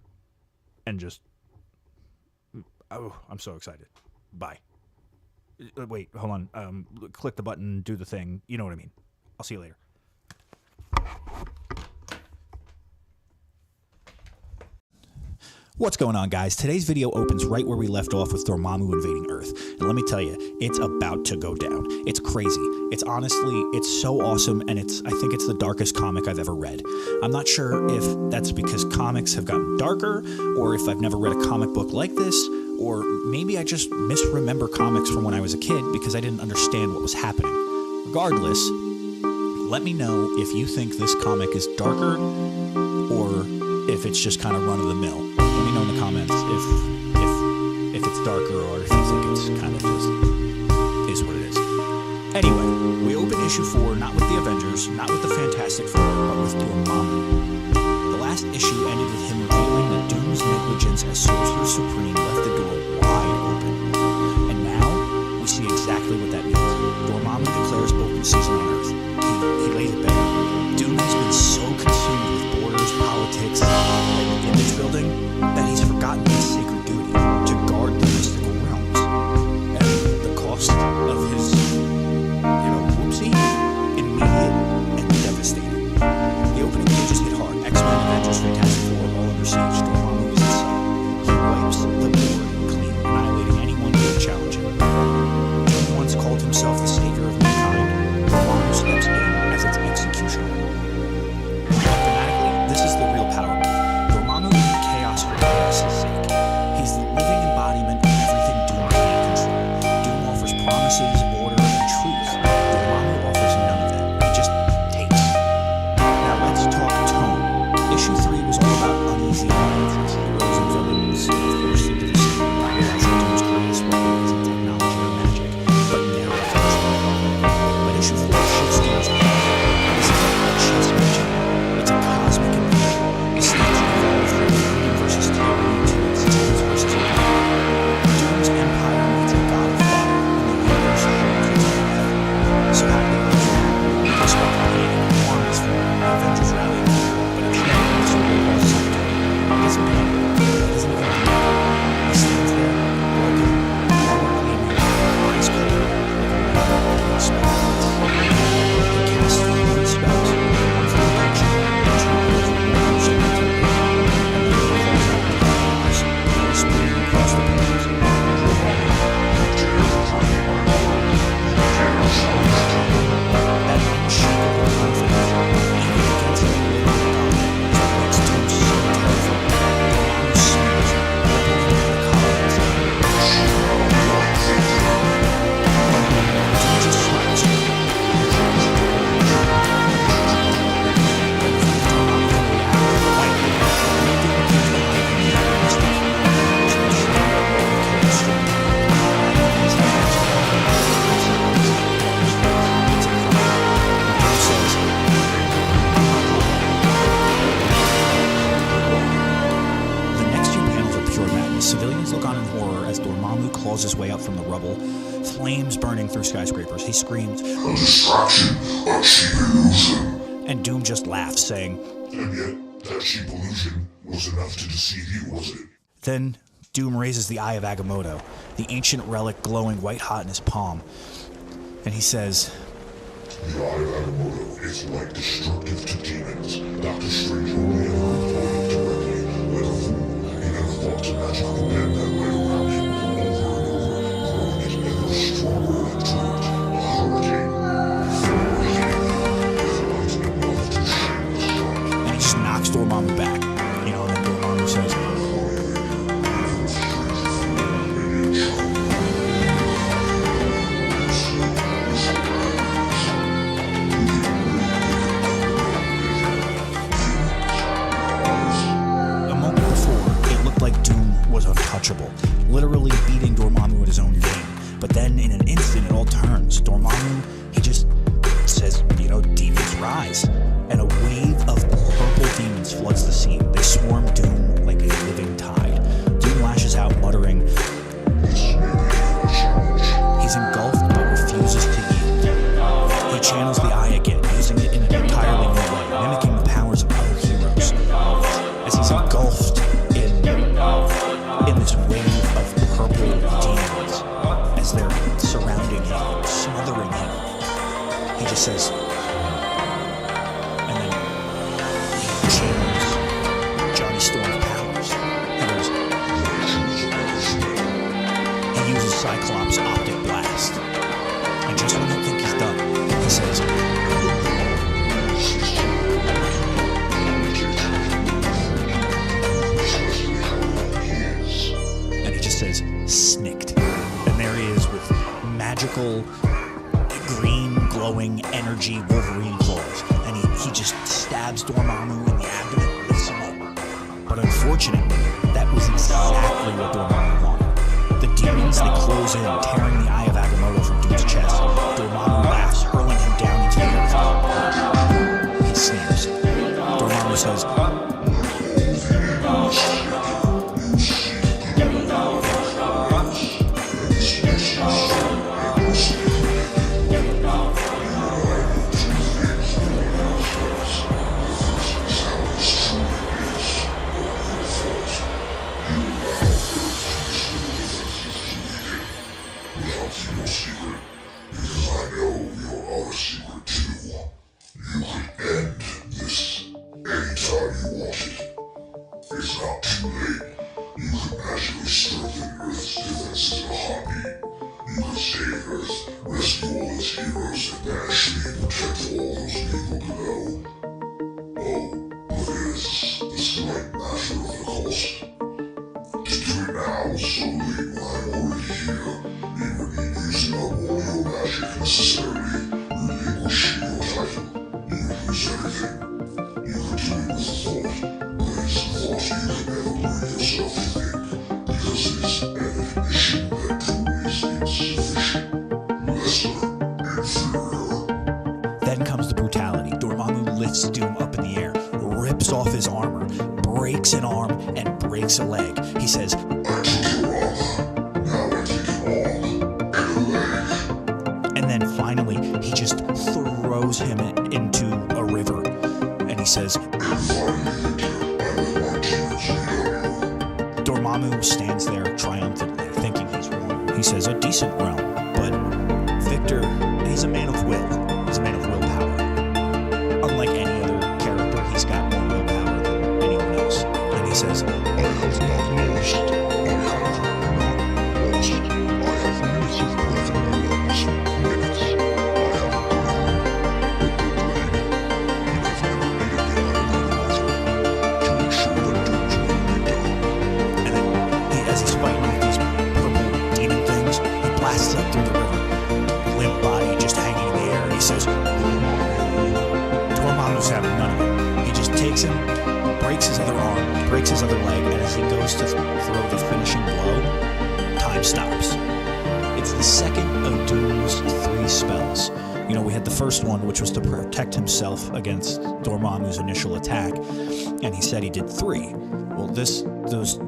and just, I'm so excited. Bye. Wait, hold on. Click the button, do the thing. You know what I mean. I'll see you later. What's going on, guys? Today's video opens right where we left off with Dormammu invading Earth. And let me tell you, it's about to go down. It's crazy. It's so awesome, and I think it's the darkest comic I've ever read. I'm not sure if that's because comics have gotten darker, or if I've never read a comic book like this, or maybe I just misremember comics from when I was a kid because I didn't understand what was happening. Regardless, let me know if you think this comic is darker, or if it's just kind of run-of-the-mill. Let me know in the comments if it's darker, or if you think it's kind of just is what it is. Anyway, we open issue 4 not with the Avengers, not with the Fantastic Four, but with Dormammu. The last issue ended with him revealing that Doom's negligence as Sorcerer Supreme left the door wide open. And now, we see exactly what that means. Dormammu declares open season on Earth. promises order and truth. Dormammu offers none of that. He just takes. Now let's talk tone. Issue 3 was all about uneasy alliances, heroes and villains, and of course into the scene, realizing Doom's greatest weapon isn't technology or magic, but narrow fortune. But issue 4 shifts gears. This isn't a chess match. It's a cosmic invasion. The stakes evolve from human versus tyranny to existence versus life. Doom's empire meets a god of fire, and the universe holds its own hell. So how do they react? Despite the pain and warnings for the Avengers rally, but it's never a superhero sector. It doesn't panic. It doesn't even care. He stands there, broken, armor gleaming, eyes cold, like a man in spotlights. He casts healing spells, one for the picture, and two for the motion and the and then he calls out with claws, spinning across the pages. That unshakable confidence, even against the living God, is what makes Doom so terrifying. Dormammu smears, ripping him to the clouds. Doom just smiles. Civilians look on in horror as Dormammu claws his way out from the rubble, flames burning through skyscrapers. He screams, A distraction, a cheap illusion. and Doom just laughs, saying, And yet, that cheap illusion was enough to deceive you, was it? Then Doom raises the Eye of Agamotto, the ancient relic glowing white hot in his palm, and he says, The Eye of Agamotto is like destructive to demons. Doctor Strange only ever employed it directly, like a fool. He never thought to magically bend that way around him over and over, growing it ever stronger into a hurricane. Before he with light enough to shame the sun. and he just knocks Dormammu back. You know, and then Dormammu says, a moment before, it looked like Doom was untouchable, literally beating Dormammu at his own game. But then in an instant, it all turns. Dormammu, he just says, you know, demons rise. And a wave of purple demons floods the scene. They swarm Doom like a living tide. Doom lashes out, muttering. He's engulfed but refuses to yield. He channels the Eye again, using it in an entirely new way, mimicking the powers of other heroes. As he's engulfed in this wave of purple demons, as they're surrounding him, smothering him, he just says, and then he channels Johnny Storm's powers. He uses Cyclops' optic blast. And just when you think he's done, he says, and he just says, snicked. And there he is with magical, green, glowing energy Wolverine claws. And he just stabs Dormammu in the abdomen and lifts him up. But unfortunately, that was exactly what Dormammu wanted. The demons, they close in, tearing the Eye of Agamotto from Doom's chest. Dormammu laughs, hurling him down into the earth. He sneers. Dormammu says, It's not too late. You could magically strengthen Earth's defenses in a heartbeat. You could save Earth, rescue all its heroes, and banish me and protect all those people below. Oh, but it is the slight matter of the cost. To do it now, so late when I'm already here, it would mean using up all necessarily relinquish your title. You lose everything. You could do it with a thought, but it's a thought you can never bring yourself to think, because it is an admission that Doom is insufficient, lesser, inferior. Then comes the brutality. Dormammu lifts Doom up in the air, rips off his armor, breaks an arm, and breaks a leg. He says, I took your armor, now I take it all, and a leg. and then finally, he just throws him into a river. And he says, And finally, Victor, I let my demons lead on you. Dormammu stands there triumphantly, thinking he's won. He says, a decent realm, but Victor, he's a man of will. He's a man of willpower. Unlike any other character, he's got more willpower than anyone else. And he says, I have not lost. I have not lost. I have minutes of breath in my lungs. Minutes. I have a good leg. You have never made a guy to make sure that Doom's going to be done. and then as he's fighting off these purple demon things, he blasts up through the river, limp body just hanging in the air. And he says, Dormammu's having none of it. He just takes him, breaks his other arm, breaks his other leg, and as he goes to throw the finishing blow, time stops. It's the second of Doom's 3 spells. You know, we had the first one, which was to protect himself against Dormammu's initial attack, and he said he did 3. Well, those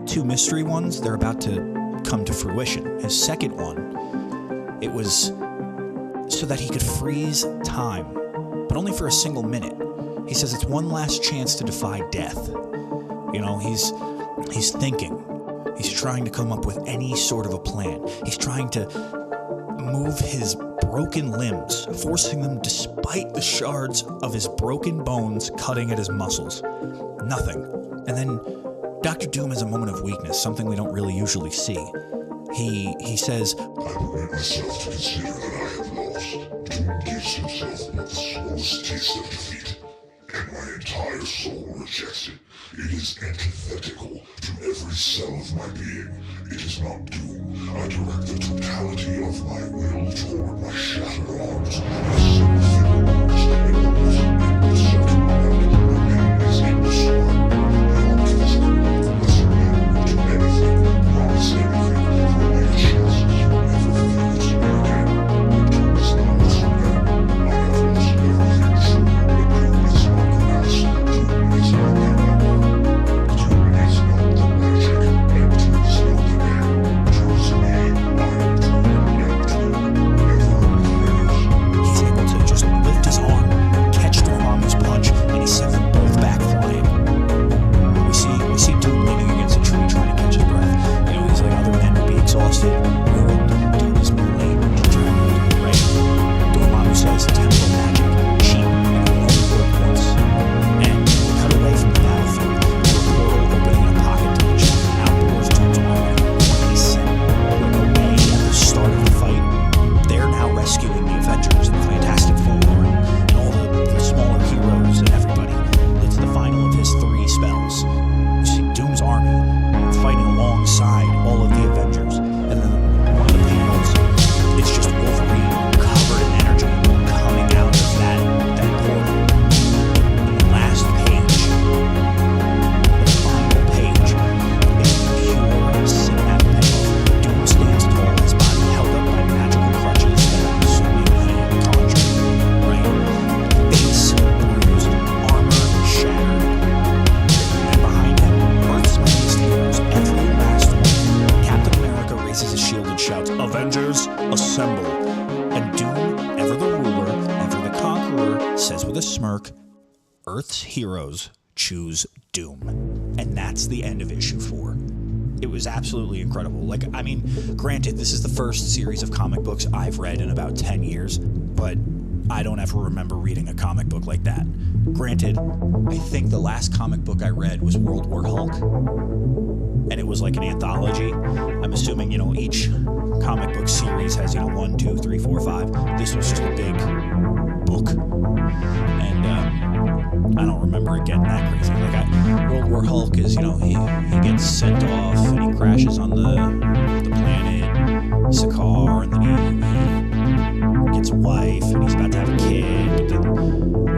2 mystery ones, they're about to come to fruition. His second one, it was so that he could freeze time, but only for a single minute. He says it's one last chance to defy death. You know, he's thinking. He's trying to come up with any sort of a plan. He's trying to move his broken limbs, forcing them despite the shards of his broken bones cutting at his muscles. Nothing. And then Dr. Doom has a moment of weakness, something we don't really usually see. He says, I permit myself to consider that I have lost. Doom gives himself but the smallest taste of defeat, and my entire soul rejects it. It is antithetical to every cell of my being. It is not Doom. I direct the totality of my will toward my shattered arms, and sever fingers, and what was meant to sever remain as indescribable. Your kiss, lesser man, do anything, promise anything, for me a chance to never feel this way again. Doom is not lesser man. I have lost everything true, but Doom is not the past. Doom is not the power. Doom is not the magic, and Doom is not the end. Choose me, I am Doom, and Doom never appears. he's able to just lift his arm, catch Dormammu's punch, and he sends them both back flying. We see Doom leaning against a tree trying to catch his breath. You know, he's like, other men would be exhausted, ruined. Doom is merely determined, right? Dormammu says, temple magic, cheap, and will only work once. And we cut away from the battlefield to a portal opening in a pocket dimension. Out pours Doom's army. When he sent away at the start of the fight, they're now rescuing the Avengers and the Fantastic Four and all the smaller heroes and everybody. It's the final of his 3 spells. You see Doom's army fighting alongside all of the Avengers, and then one of the panels, it's just Wolverine covered in energy coming out of that portal. And the last page, the final page, is pure cinematic payoff. Doom stands tall, his body held up by magical crutches that I'm assuming he conjured, right? Face bruised, armor shattered, and behind him, Earth's mightiest heroes, every last one. Captain America raises his shield and shouts, Avengers, assemble! And Doom, ever the ruler, ever the conqueror, says with a smirk, Earth's heroes choose Doom. And that's the end of issue 4. It was absolutely incredible. Like, I mean, granted, this is the first series of comic books I've read in about 10 years, but I don't ever remember reading a comic book like that. Granted, I think the last comic book I read was World War Hulk, and it was like an anthology. I'm assuming, you know, each comic book series has, you know, 1, 2, 3, 4, 5. This was just a big book, and I don't remember it getting that crazy. Like, World War Hulk is, you know, he gets sent off and he crashes on the planet Sakaar, and then he gets his wife, and he's about to have a kid, but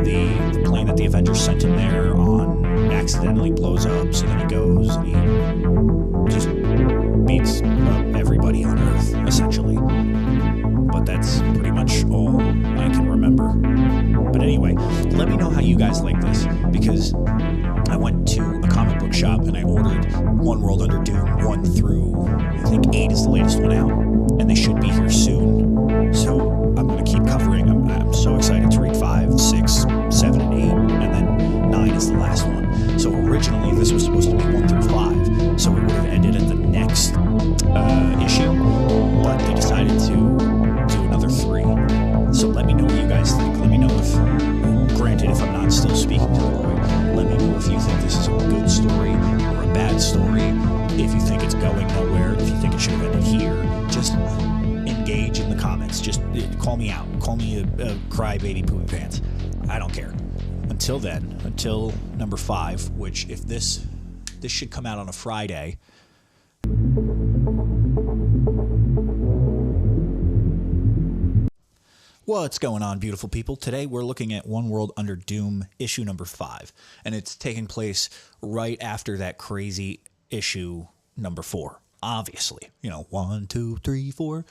then the plane that the Avengers sent him there on accidentally blows up, so then he goes and he just beats up everybody on Earth, essentially. But that's pretty much all I can remember. But anyway, let me know how you guys like this, because I went to a comic book shop and I ordered One World Under Doom 1 through, I think 8 is the latest one out, and they should be here soon. So I'm going to keep covering. I'm so excited to read 5, 6, 7, and 8, and then 9 is the last one. So originally this was supposed to be 1 through 5, so it would have ended at the next issue, but they decided to do another 3. So let me know what you guys think. Let me know if, granted, if I'm not still speaking to the boy, let me know if you think this is a good story or a bad story, if you think it's going nowhere, if you think it should have ended here. Just engage in the comments. Just call me out. Call me a crybaby poopy pants. I don't care. Until then, until number 5, which if this should come out on a Friday. What's going on, beautiful people? Today we're looking at One World Under Doom issue number 5, and it's taking place right after that crazy issue number 4. Obviously, 1, 2, 3, 4,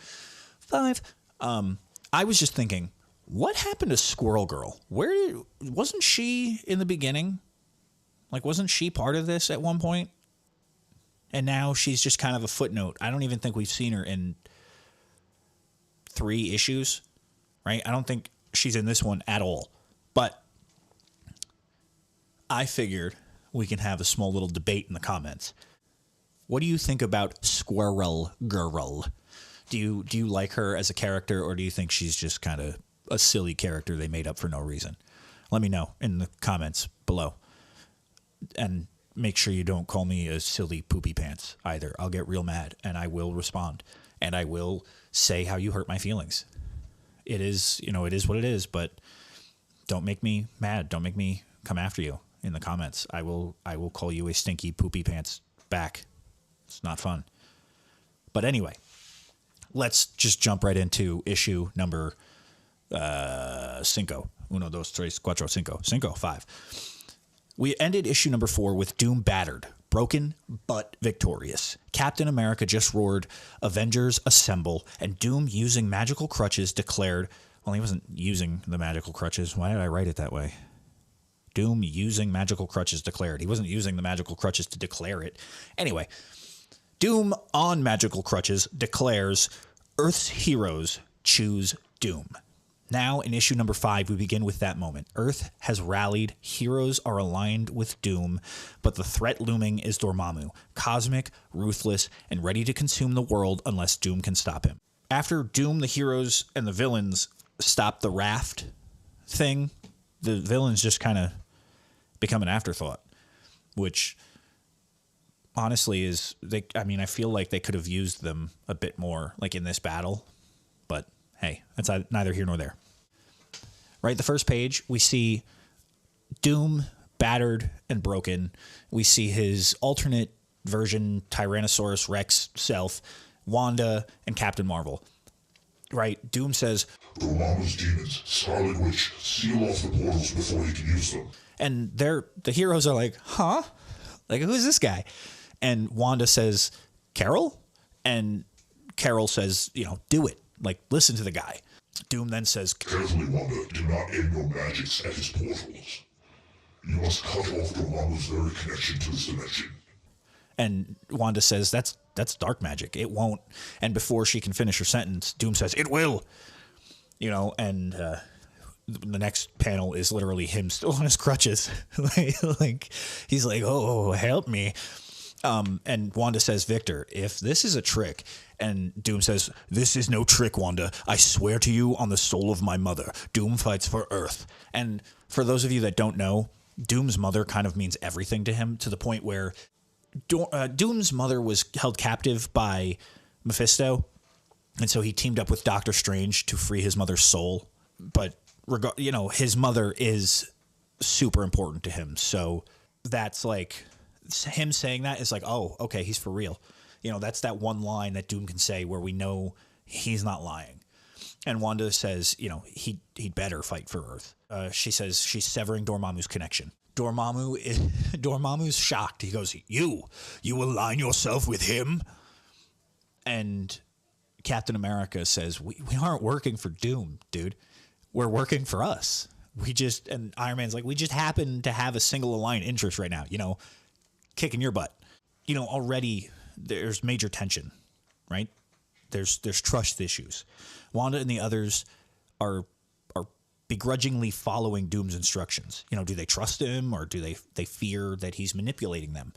5. I was just thinking, what happened to Squirrel Girl? Wasn't she in the beginning? Like, wasn't she part of this at one point? And now she's just kind of a footnote. I don't even think we've seen her in 3 issues. Right? I don't think she's in this one at all. But I figured we can have a small little debate in the comments. What do you think about Squirrel Girl? Do you like her as a character, or do you think she's just kind of a silly character they made up for no reason? Let me know in the comments below. And make sure you don't call me a silly poopy pants either. I'll get real mad, and I will respond. And I will say how you hurt my feelings. It is, it is what it is, but don't make me mad. Don't make me come after you in the comments. I will call you a stinky poopy pants back. It's not fun. But anyway, let's just jump right into issue number 5. 5. We ended issue number 4 with Doom battered, broken, but victorious. Captain America just roared, "Avengers assemble," and Doom, using magical crutches, declared, well, he wasn't using the magical crutches. Why did I write it that way? Doom, using magical crutches, declared. He wasn't using the magical crutches to declare it. Anyway, Doom, on magical crutches, declares, "Earth's heroes choose Doom." Now, in issue number 5, we begin with that moment. Earth has rallied, heroes are aligned with Doom, but the threat looming is Dormammu, cosmic, ruthless, and ready to consume the world unless Doom can stop him. After Doom, the heroes, and the villains stop the raft thing, the villains just kind of become an afterthought, which honestly is, I feel like they could have used them a bit more, like in this battle, but hey, that's neither here nor there. Right, the first page, we see Doom battered and broken. We see his alternate version Tyrannosaurus Rex self, Wanda, and Captain Marvel. Right, Doom says, "Dormammu's demons, Scarlet Witch, seal off the portals before he can use them." And the heroes are like, huh? Like, who's this guy? And Wanda says, "Carol?" And Carol says, do it. Like, listen to the guy. Doom then says, "Carefully, Wanda. Do not aim your magics at his portals. You must cut off Dormammu's very connection to this dimension." And Wanda says, that's dark magic. It won't. And before she can finish her sentence, Doom says, "It will." And the next panel is literally him still on his crutches. like he's like, "Oh, help me." And Wanda says, "Victor, if this is a trick," and Doom says, "This is no trick, Wanda. I swear to you on the soul of my mother, Doom fights for Earth." And for those of you that don't know, Doom's mother kind of means everything to him, to the point where Doom's mother was held captive by Mephisto, and so he teamed up with Doctor Strange to free his mother's soul. But his mother is super important to him, so that's like, him saying that is like, oh, okay, he's for real. That's that one line that Doom can say where we know he's not lying. And Wanda says, he'd better fight for Earth. She says she's severing Dormammu's connection. Dormammu's shocked. He goes, You align yourself with him? And Captain America says, we aren't working for Doom, dude. We're working for us. And Iron Man's like, we just happen to have a single aligned interest right now, kicking your butt. Already there's major tension, right? There's trust issues. Wanda and the others are begrudgingly following Doom's instructions. Do they trust him, or do they fear that he's manipulating them?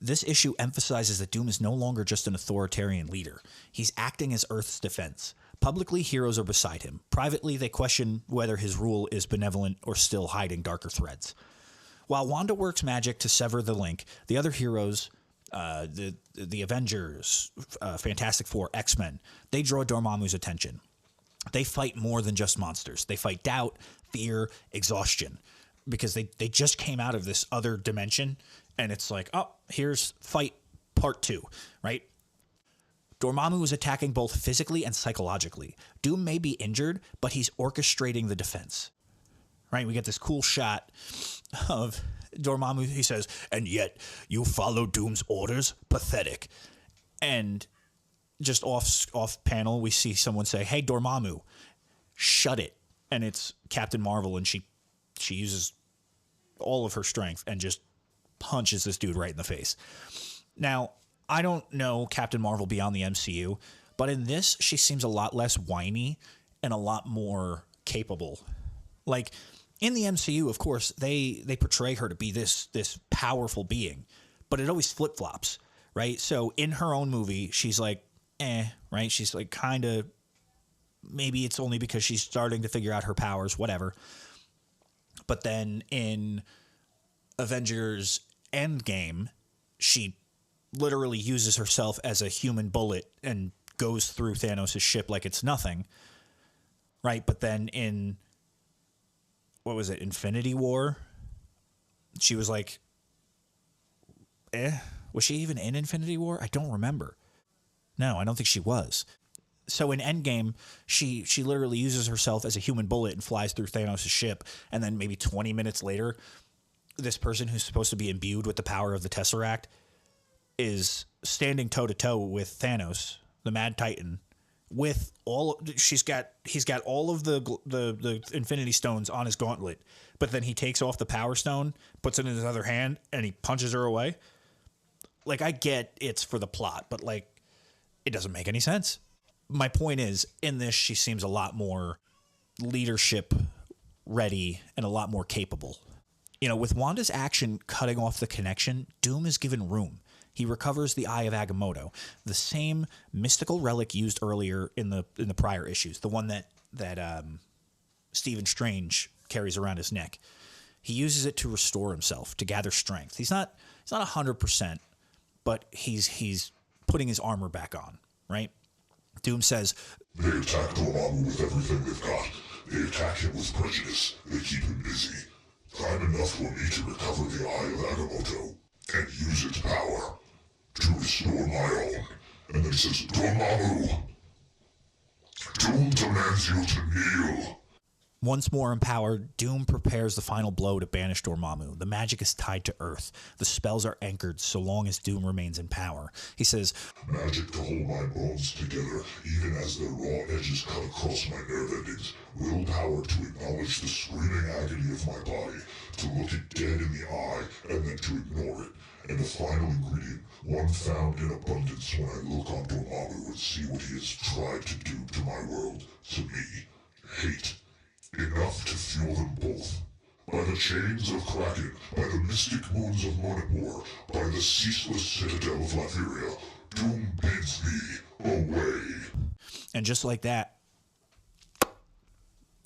This issue emphasizes that Doom is no longer just an authoritarian leader. He's acting as Earth's defense. Publicly, heroes are beside him. Privately, they question whether his rule is benevolent or still hiding darker threads. While Wanda works magic to sever the link, the other heroes, the Avengers, Fantastic Four, X-Men, they draw Dormammu's attention. They fight more than just monsters. They fight doubt, fear, exhaustion, because they just came out of this other dimension, and it's like, oh, here's fight part 2, right? Dormammu is attacking both physically and psychologically. Doom may be injured, but he's orchestrating the defense, right? We get this cool shot of Dormammu. He says, and yet you follow Doom's orders? Pathetic. And just off panel, we see someone say, hey, Dormammu, shut it. And it's Captain Marvel, and she uses all of her strength and just punches this dude right in the face. Now, I don't know Captain Marvel beyond the MCU, but in this, she seems a lot less whiny and a lot more capable. Like, in the MCU, of course, they portray her to be this powerful being, but it always flip-flops, right? So in her own movie, she's like, right? She's like kind of, maybe it's only because she's starting to figure out her powers, whatever. But then in Avengers Endgame, she literally uses herself as a human bullet and goes through Thanos' ship like it's nothing, right? But then in, what was it, Infinity War, she was like, was she even in Infinity War? I don't remember. No, I don't think she was. So in Endgame, she literally uses herself as a human bullet and flies through Thanos' ship, and then maybe 20 minutes later, this person who's supposed to be imbued with the power of the Tesseract is standing toe-to-toe with Thanos, the Mad Titan, with he's got all of the Infinity Stones on his gauntlet, but then he takes off the Power Stone, puts it in his other hand, and he punches her away. Like, I get it's for the plot, but like, it doesn't make any sense. My point is, in this, she seems a lot more leadership ready and a lot more capable. With Wanda's action cutting off the connection, Doom is given room. He recovers the Eye of Agamotto, the same mystical relic used earlier in the prior issues, the one that Stephen Strange carries around his neck. He uses it to restore himself, to gather strength. He's not 100%, but he's putting his armor back on, right? Doom says, they attack Dormammu with everything they've got. They attack him with prejudice. They keep him busy. Time enough for me to recover the Eye of Agamotto and use its power to restore my own. And then he says, Dormammu, Doom demands you to kneel. Once more empowered, Doom prepares the final blow to banish Dormammu. The magic is tied to Earth. The spells are anchored so long as Doom remains in power. He says, magic to hold my bones together, even as their raw edges cut across my nerve endings. Willpower to acknowledge the screaming agony of my body, to look it dead in the eye, and then to ignore it. And a final ingredient, one found in abundance when I look on Dormammu and see what he has tried to do to my world, to me. Hate. Enough to fuel them both. By the chains of Kraken, by the mystic moons of Monipor, by the ceaseless citadel of Latveria, Doom bids me away. And just like that,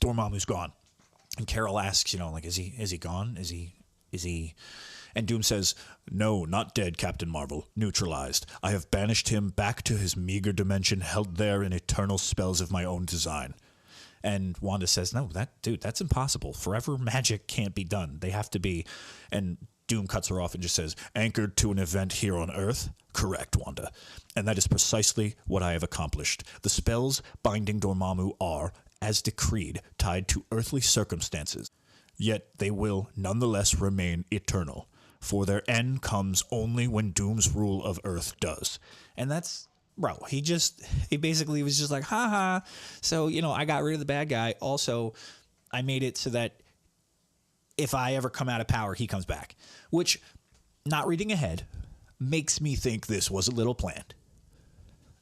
Dormammu's gone. And Carol asks, is he gone? Is he? And Doom says, no, not dead, Captain Marvel. Neutralized. I have banished him back to his meager dimension, held there in eternal spells of my own design. And Wanda says, no, that's impossible. Forever magic can't be done. They have to be. And Doom cuts her off and just says, "Anchored to an event here on Earth?" "Correct, Wanda. And that is precisely what I have accomplished. The spells binding Dormammu are, as decreed, tied to earthly circumstances. Yet they will nonetheless remain eternal. For their end comes only when Doom's rule of Earth does." And that's, bro, he basically was just like, haha. So, I got rid of the bad guy. Also, I made it so that if I ever come out of power, he comes back. Which, not reading ahead, makes me think this was a little planned.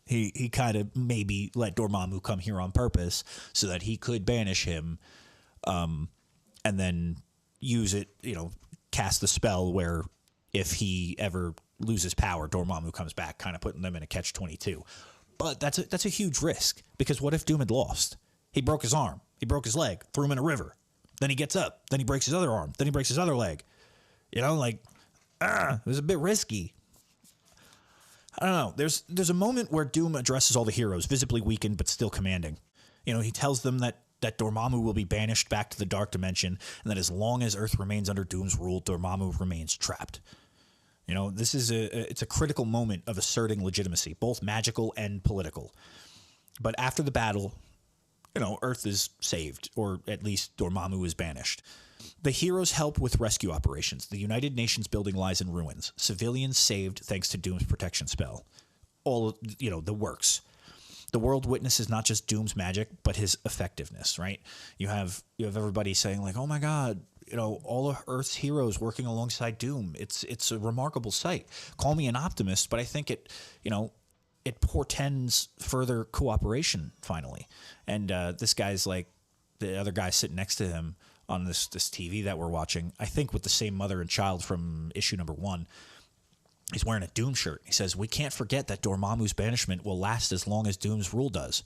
He kind of maybe let Dormammu come here on purpose so that he could banish him, and then use it, cast the spell where if he ever loses power, Dormammu comes back, kind of putting them in a catch-22. But that's a huge risk, because what if Doom had lost? He broke his arm, he broke his leg, threw him in a river. Then he gets up. Then he breaks his other arm. Then he breaks his other leg. It was a bit risky. I don't know. There's a moment where Doom addresses all the heroes, visibly weakened but still commanding. He tells them that Dormammu will be banished back to the Dark Dimension, and that as long as Earth remains under Doom's rule, Dormammu remains trapped. This is it's a critical moment of asserting legitimacy, both magical and political. But after the battle, Earth is saved, or at least Dormammu is banished. The heroes help with rescue operations. The United Nations building lies in ruins. Civilians saved thanks to Doom's protection spell. All, the works. The world witnesses not just Doom's magic, but his effectiveness, right? You have everybody saying like, "Oh my God, all of Earth's heroes working alongside Doom. It's a remarkable sight." Call me an optimist, but I think it portends further cooperation finally. And this guy's like, the other guy sitting next to him on this TV that we're watching, I think with the same mother and child from issue number 1, he's wearing a Doom shirt. He says, "We can't forget that Dormammu's banishment will last as long as Doom's rule does.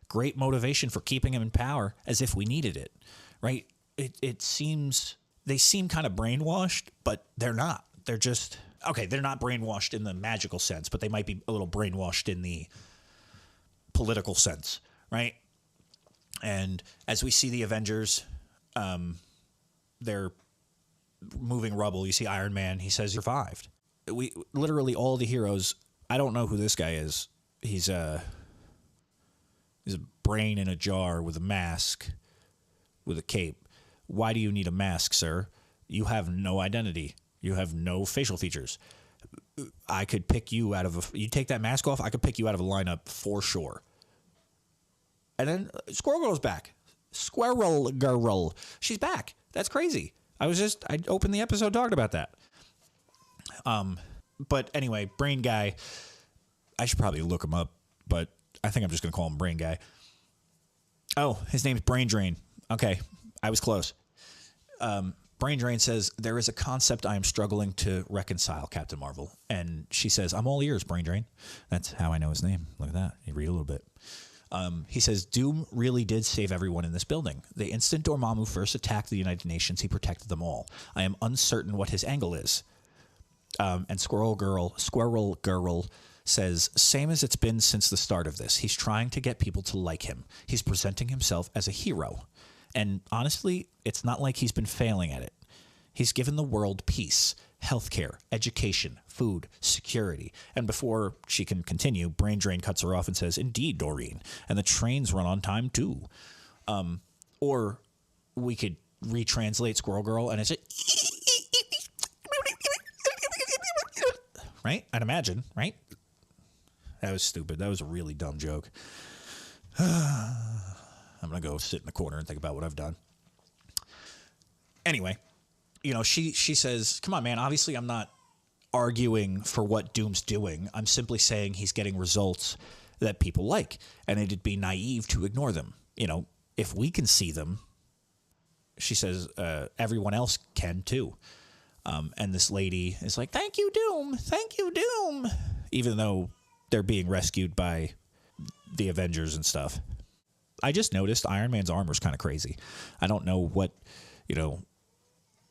Great motivation for keeping him in power, as if we needed it." Right? It seems, they seem kind of brainwashed, but they're not. They're just, okay, they're not brainwashed in the magical sense, but they might be a little brainwashed in the political sense, right? And as we see the Avengers, they're moving rubble. You see Iron Man, he says he survived. We literally, all the heroes, I don't know who this guy is. He's a brain in a jar with a mask, with a cape. Why do you need a mask, sir? You have no identity. You have no facial features. I could pick you out of you take that mask off, I could pick you out of a lineup for sure. And then Squirrel Girl's back. Squirrel Girl. She's back. That's crazy. I opened the episode talking about that. But anyway, Brain Guy, I should probably look him up, but I think I'm just going to call him Brain Guy. Oh, his name's Brain Drain. Okay, I was close. Brain Drain says, "There is a concept I am struggling to reconcile, Captain Marvel." And she says, "I'm all ears, Brain Drain." That's how I know his name. Look at that. You read a little bit. He says, "Doom really did save everyone in this building. The instant Dormammu first attacked the United Nations, he protected them all. I am uncertain what his angle is." And Squirrel Girl says, "Same as it's been since the start of this. He's trying to get people to like him. He's presenting himself as a hero. And honestly, it's not like he's been failing at it. He's given the world peace, healthcare, education, food, security." And before she can continue, Brain Drain cuts her off and says, "Indeed, Doreen. And the trains run on time, too." Or we could retranslate Squirrel Girl, and it's right? I'd imagine, right? That was stupid. That was a really dumb joke. I'm going to go sit in the corner and think about what I've done. Anyway, she says, "Come on, man. Obviously, I'm not arguing for what Doom's doing. I'm simply saying he's getting results that people like, and it'd be naive to ignore them. If we can see them," she says, "everyone else can too." And this lady is like, "Thank you, Doom. Thank you, Doom." Even though they're being rescued by the Avengers and stuff. I just noticed Iron Man's armor's kind of crazy. I don't know what,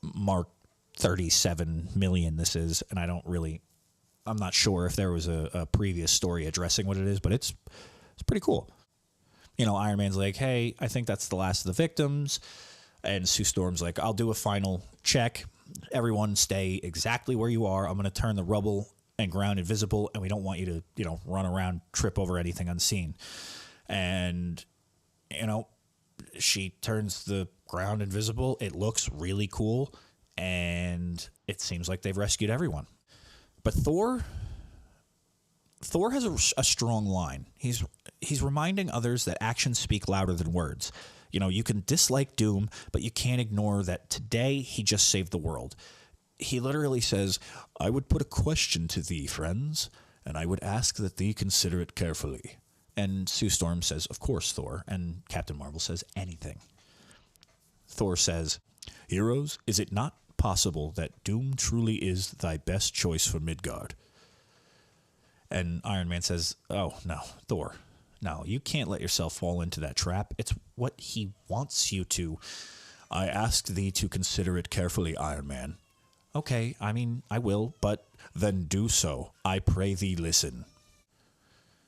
Mark 37 million this is, and I'm not sure if there was a previous story addressing what it is, but it's pretty cool. Iron Man's like, "Hey, I think that's the last of the victims." And Sue Storm's like, "I'll do a final check." Everyone stay exactly where you are. I'm going to turn the rubble and ground invisible, and we don't want you to, run around, trip over anything unseen. And, she turns the ground invisible. It looks really cool, and it seems like they've rescued everyone. But Thor has a strong line. He's reminding others that actions speak louder than words. You can dislike Doom, but you can't ignore that today he just saved the world. He literally says, "I would put a question to thee, friends, and I would ask that thee consider it carefully." And Sue Storm says, "Of course, Thor." And Captain Marvel says, "Anything." Thor says, "Heroes, is it not possible that Doom truly is thy best choice for Midgard?" And Iron Man says, "Oh, no, Thor. No, you can't let yourself fall into that trap. It's what he wants you to. I ask thee to consider it carefully, Iron Man." "Okay, I will, but..." "Then do so. I pray thee listen."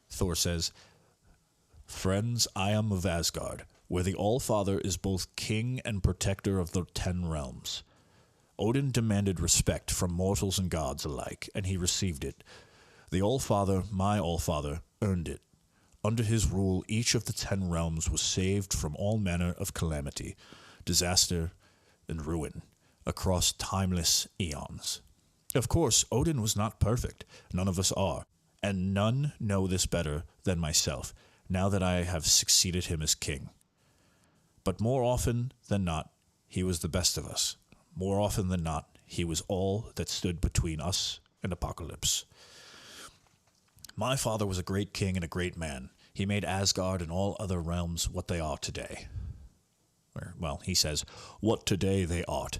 Thor says, "Friends, I am of Asgard, where the All-Father is both king and protector of the 10 realms. Odin demanded respect from mortals and gods alike, and he received it. The All-Father, my All-Father, earned it. Under his rule, each of the 10 realms was saved from all manner of calamity, disaster, and ruin, across timeless eons. Of course, Odin was not perfect. None of us are, and none know this better than myself, now that I have succeeded him as king. But more often than not, he was the best of us. More often than not, he was all that stood between us and apocalypse. My father was a great king and a great man. He made Asgard and all other realms what they are today." Well, he says, "What today they art.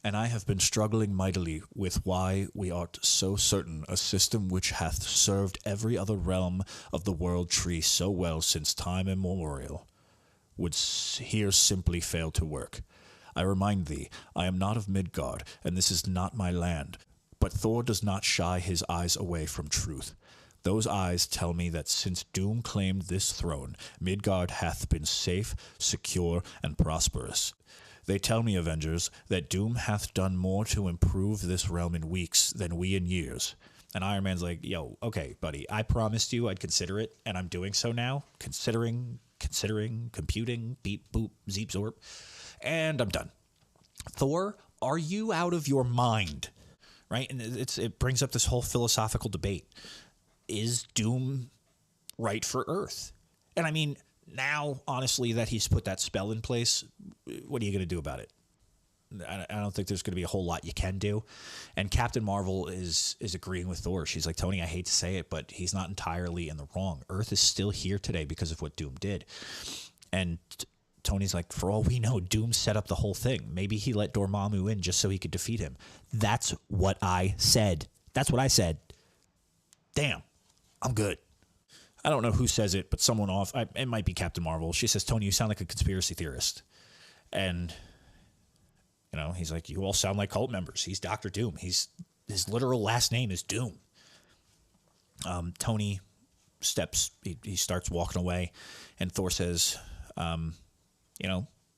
And I have been struggling mightily with why we art so certain a system which hath served every other realm of the world tree so well since time immemorial would here simply fail to work. I remind thee, I am not of Midgard, and this is not my land. But Thor does not shy his eyes away from truth. Those eyes tell me that since Doom claimed this throne, Midgard hath been safe, secure, and prosperous. They tell me, Avengers, that Doom hath done more to improve this realm in weeks than we in years." And Iron Man's like, "Yo, okay, buddy, I promised you I'd consider it, and I'm doing so now. Considering, computing, beep, boop, zeep, zorp. And I'm done." Thor, are you out of your mind? Right? And it brings up this whole philosophical debate. Is Doom right for Earth? And now, honestly, that he's put that spell in place, what are you going to do about it? I don't think there's going to be a whole lot you can do. And Captain Marvel is agreeing with Thor. She's like, "Tony, I hate to say it, but he's not entirely in the wrong. Earth is still here today because of what Doom did." And Tony's like, "For all we know, Doom set up the whole thing. Maybe he let Dormammu in just so he could defeat him." That's what I said. That's what I said. Damn, I'm good. I don't know who says it, but someone it might be Captain Marvel. She says, "Tony, you sound like a conspiracy theorist." And, he's like, "You all sound like cult members. He's Dr. Doom. His literal last name is Doom." Tony steps, he starts walking away, and Thor says,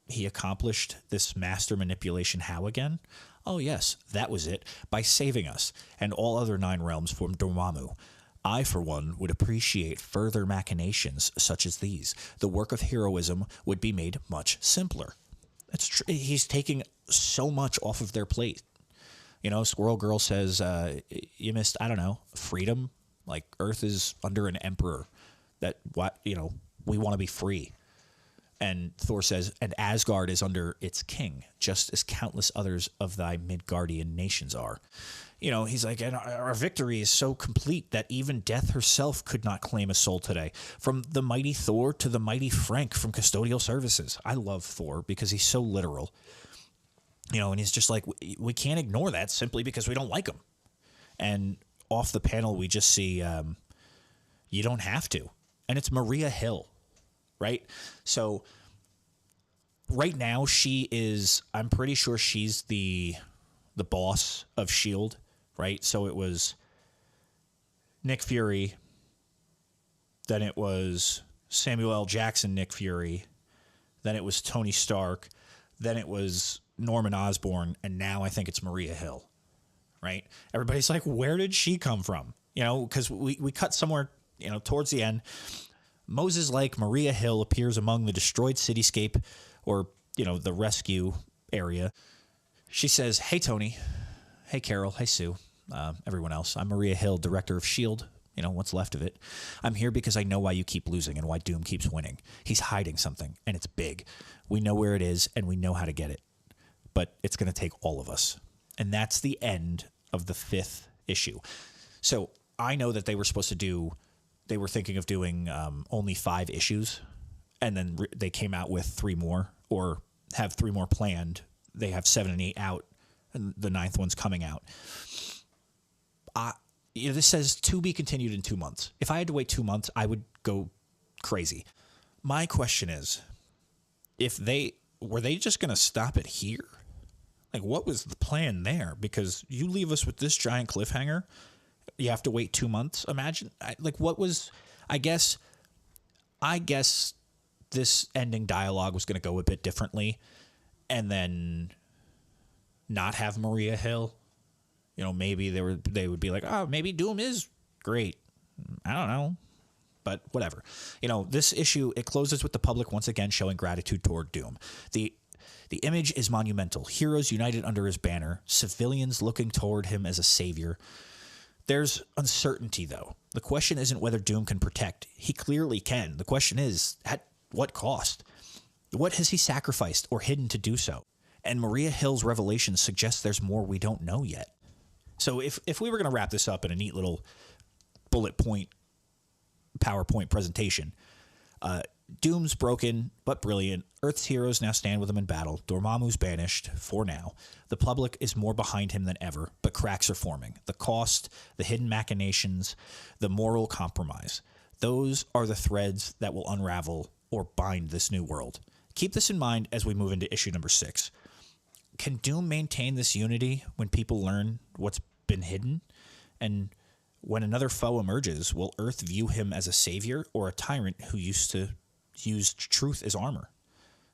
"He accomplished this master manipulation how again? Oh, yes, that was it, by saving us and all other 9 realms from Dormammu. I, for one, would appreciate further machinations such as these. The work of heroism would be made much simpler." That's true. He's taking so much off of their plate. Squirrel Girl says, "You missed, I don't know, freedom. Like, Earth is under an emperor. We want to be free." And Thor says, "And Asgard is under its king, just as countless others of thy Midgardian nations are." He's like, "And our victory is so complete that even death herself could not claim a soul today. From the mighty Thor to the mighty Frank from Custodial Services." I love Thor because he's so literal. And he's just like, we can't ignore that simply because we don't like him. And off the panel, we just see, you don't have to. And it's Maria Hill, right? So right now I'm pretty sure she's the boss of S.H.I.E.L.D., right? So it was Nick Fury, then it was Samuel L. Jackson, Nick Fury, then it was Tony Stark, then it was Norman Osborn, and now I think it's Maria Hill, right? Everybody's like, where did she come from? You know, because we cut somewhere, you know, towards the end. Moses Lake, Maria Hill appears among the destroyed cityscape, or, you know, the rescue area. She says, hey, Tony. Hey, Carol. Hey, Sue. Everyone else. I'm Maria Hill, director of S.H.I.E.L.D., you know, what's left of it. I'm here because I know why you keep losing and why Doom keeps winning. He's hiding something, and it's big. We know where it is, and we know how to get it. But it's going to take all of us. And that's the end of the 5th issue. So I know that they were thinking of doing only 5 issues, and then they came out with 3 more, or have 3 more planned. They have 7 and 8 out, and the 9th one's coming out. You know, this says to be continued in 2 months. If I had to wait 2 months, I would go crazy. My question is, were they just going to stop it here? Like, what was the plan there? Because you leave us with this giant cliffhanger. You have to wait 2 months. Imagine, I guess this ending dialogue was going to go a bit differently, and then not have Maria Hill. You know, maybe they would be like, oh, maybe Doom is great. I don't know. But whatever. You know, this issue, it closes with the public once again showing gratitude toward Doom. The image is monumental. Heroes united under his banner. Civilians looking toward him as a savior. There's uncertainty, though. The question isn't whether Doom can protect. He clearly can. The question is, at what cost? What has he sacrificed or hidden to do so? And Maria Hill's revelation suggests there's more we don't know yet. So if we were going to wrap this up in a neat little bullet point PowerPoint presentation, Doom's broken but brilliant. Earth's heroes now stand with him in battle. Dormammu's banished for now. The public is more behind him than ever, but cracks are forming. The cost, the hidden machinations, the moral compromise. Those are the threads that will unravel or bind this new world. Keep this in mind as we move into issue number 6. Can Doom maintain this unity when people learn what's been hidden? And when another foe emerges, will Earth view him as a savior or a tyrant who used to use truth as armor?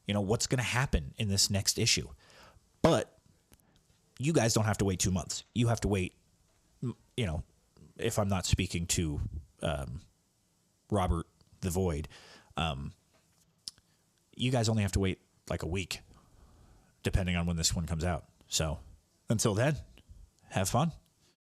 You know, what's going to happen in this next issue? But you guys don't have to wait 2 months. You have to wait, you know, if I'm not speaking to Robert the Void, you guys only have to wait like a week, depending on when this one comes out. So until then, have fun.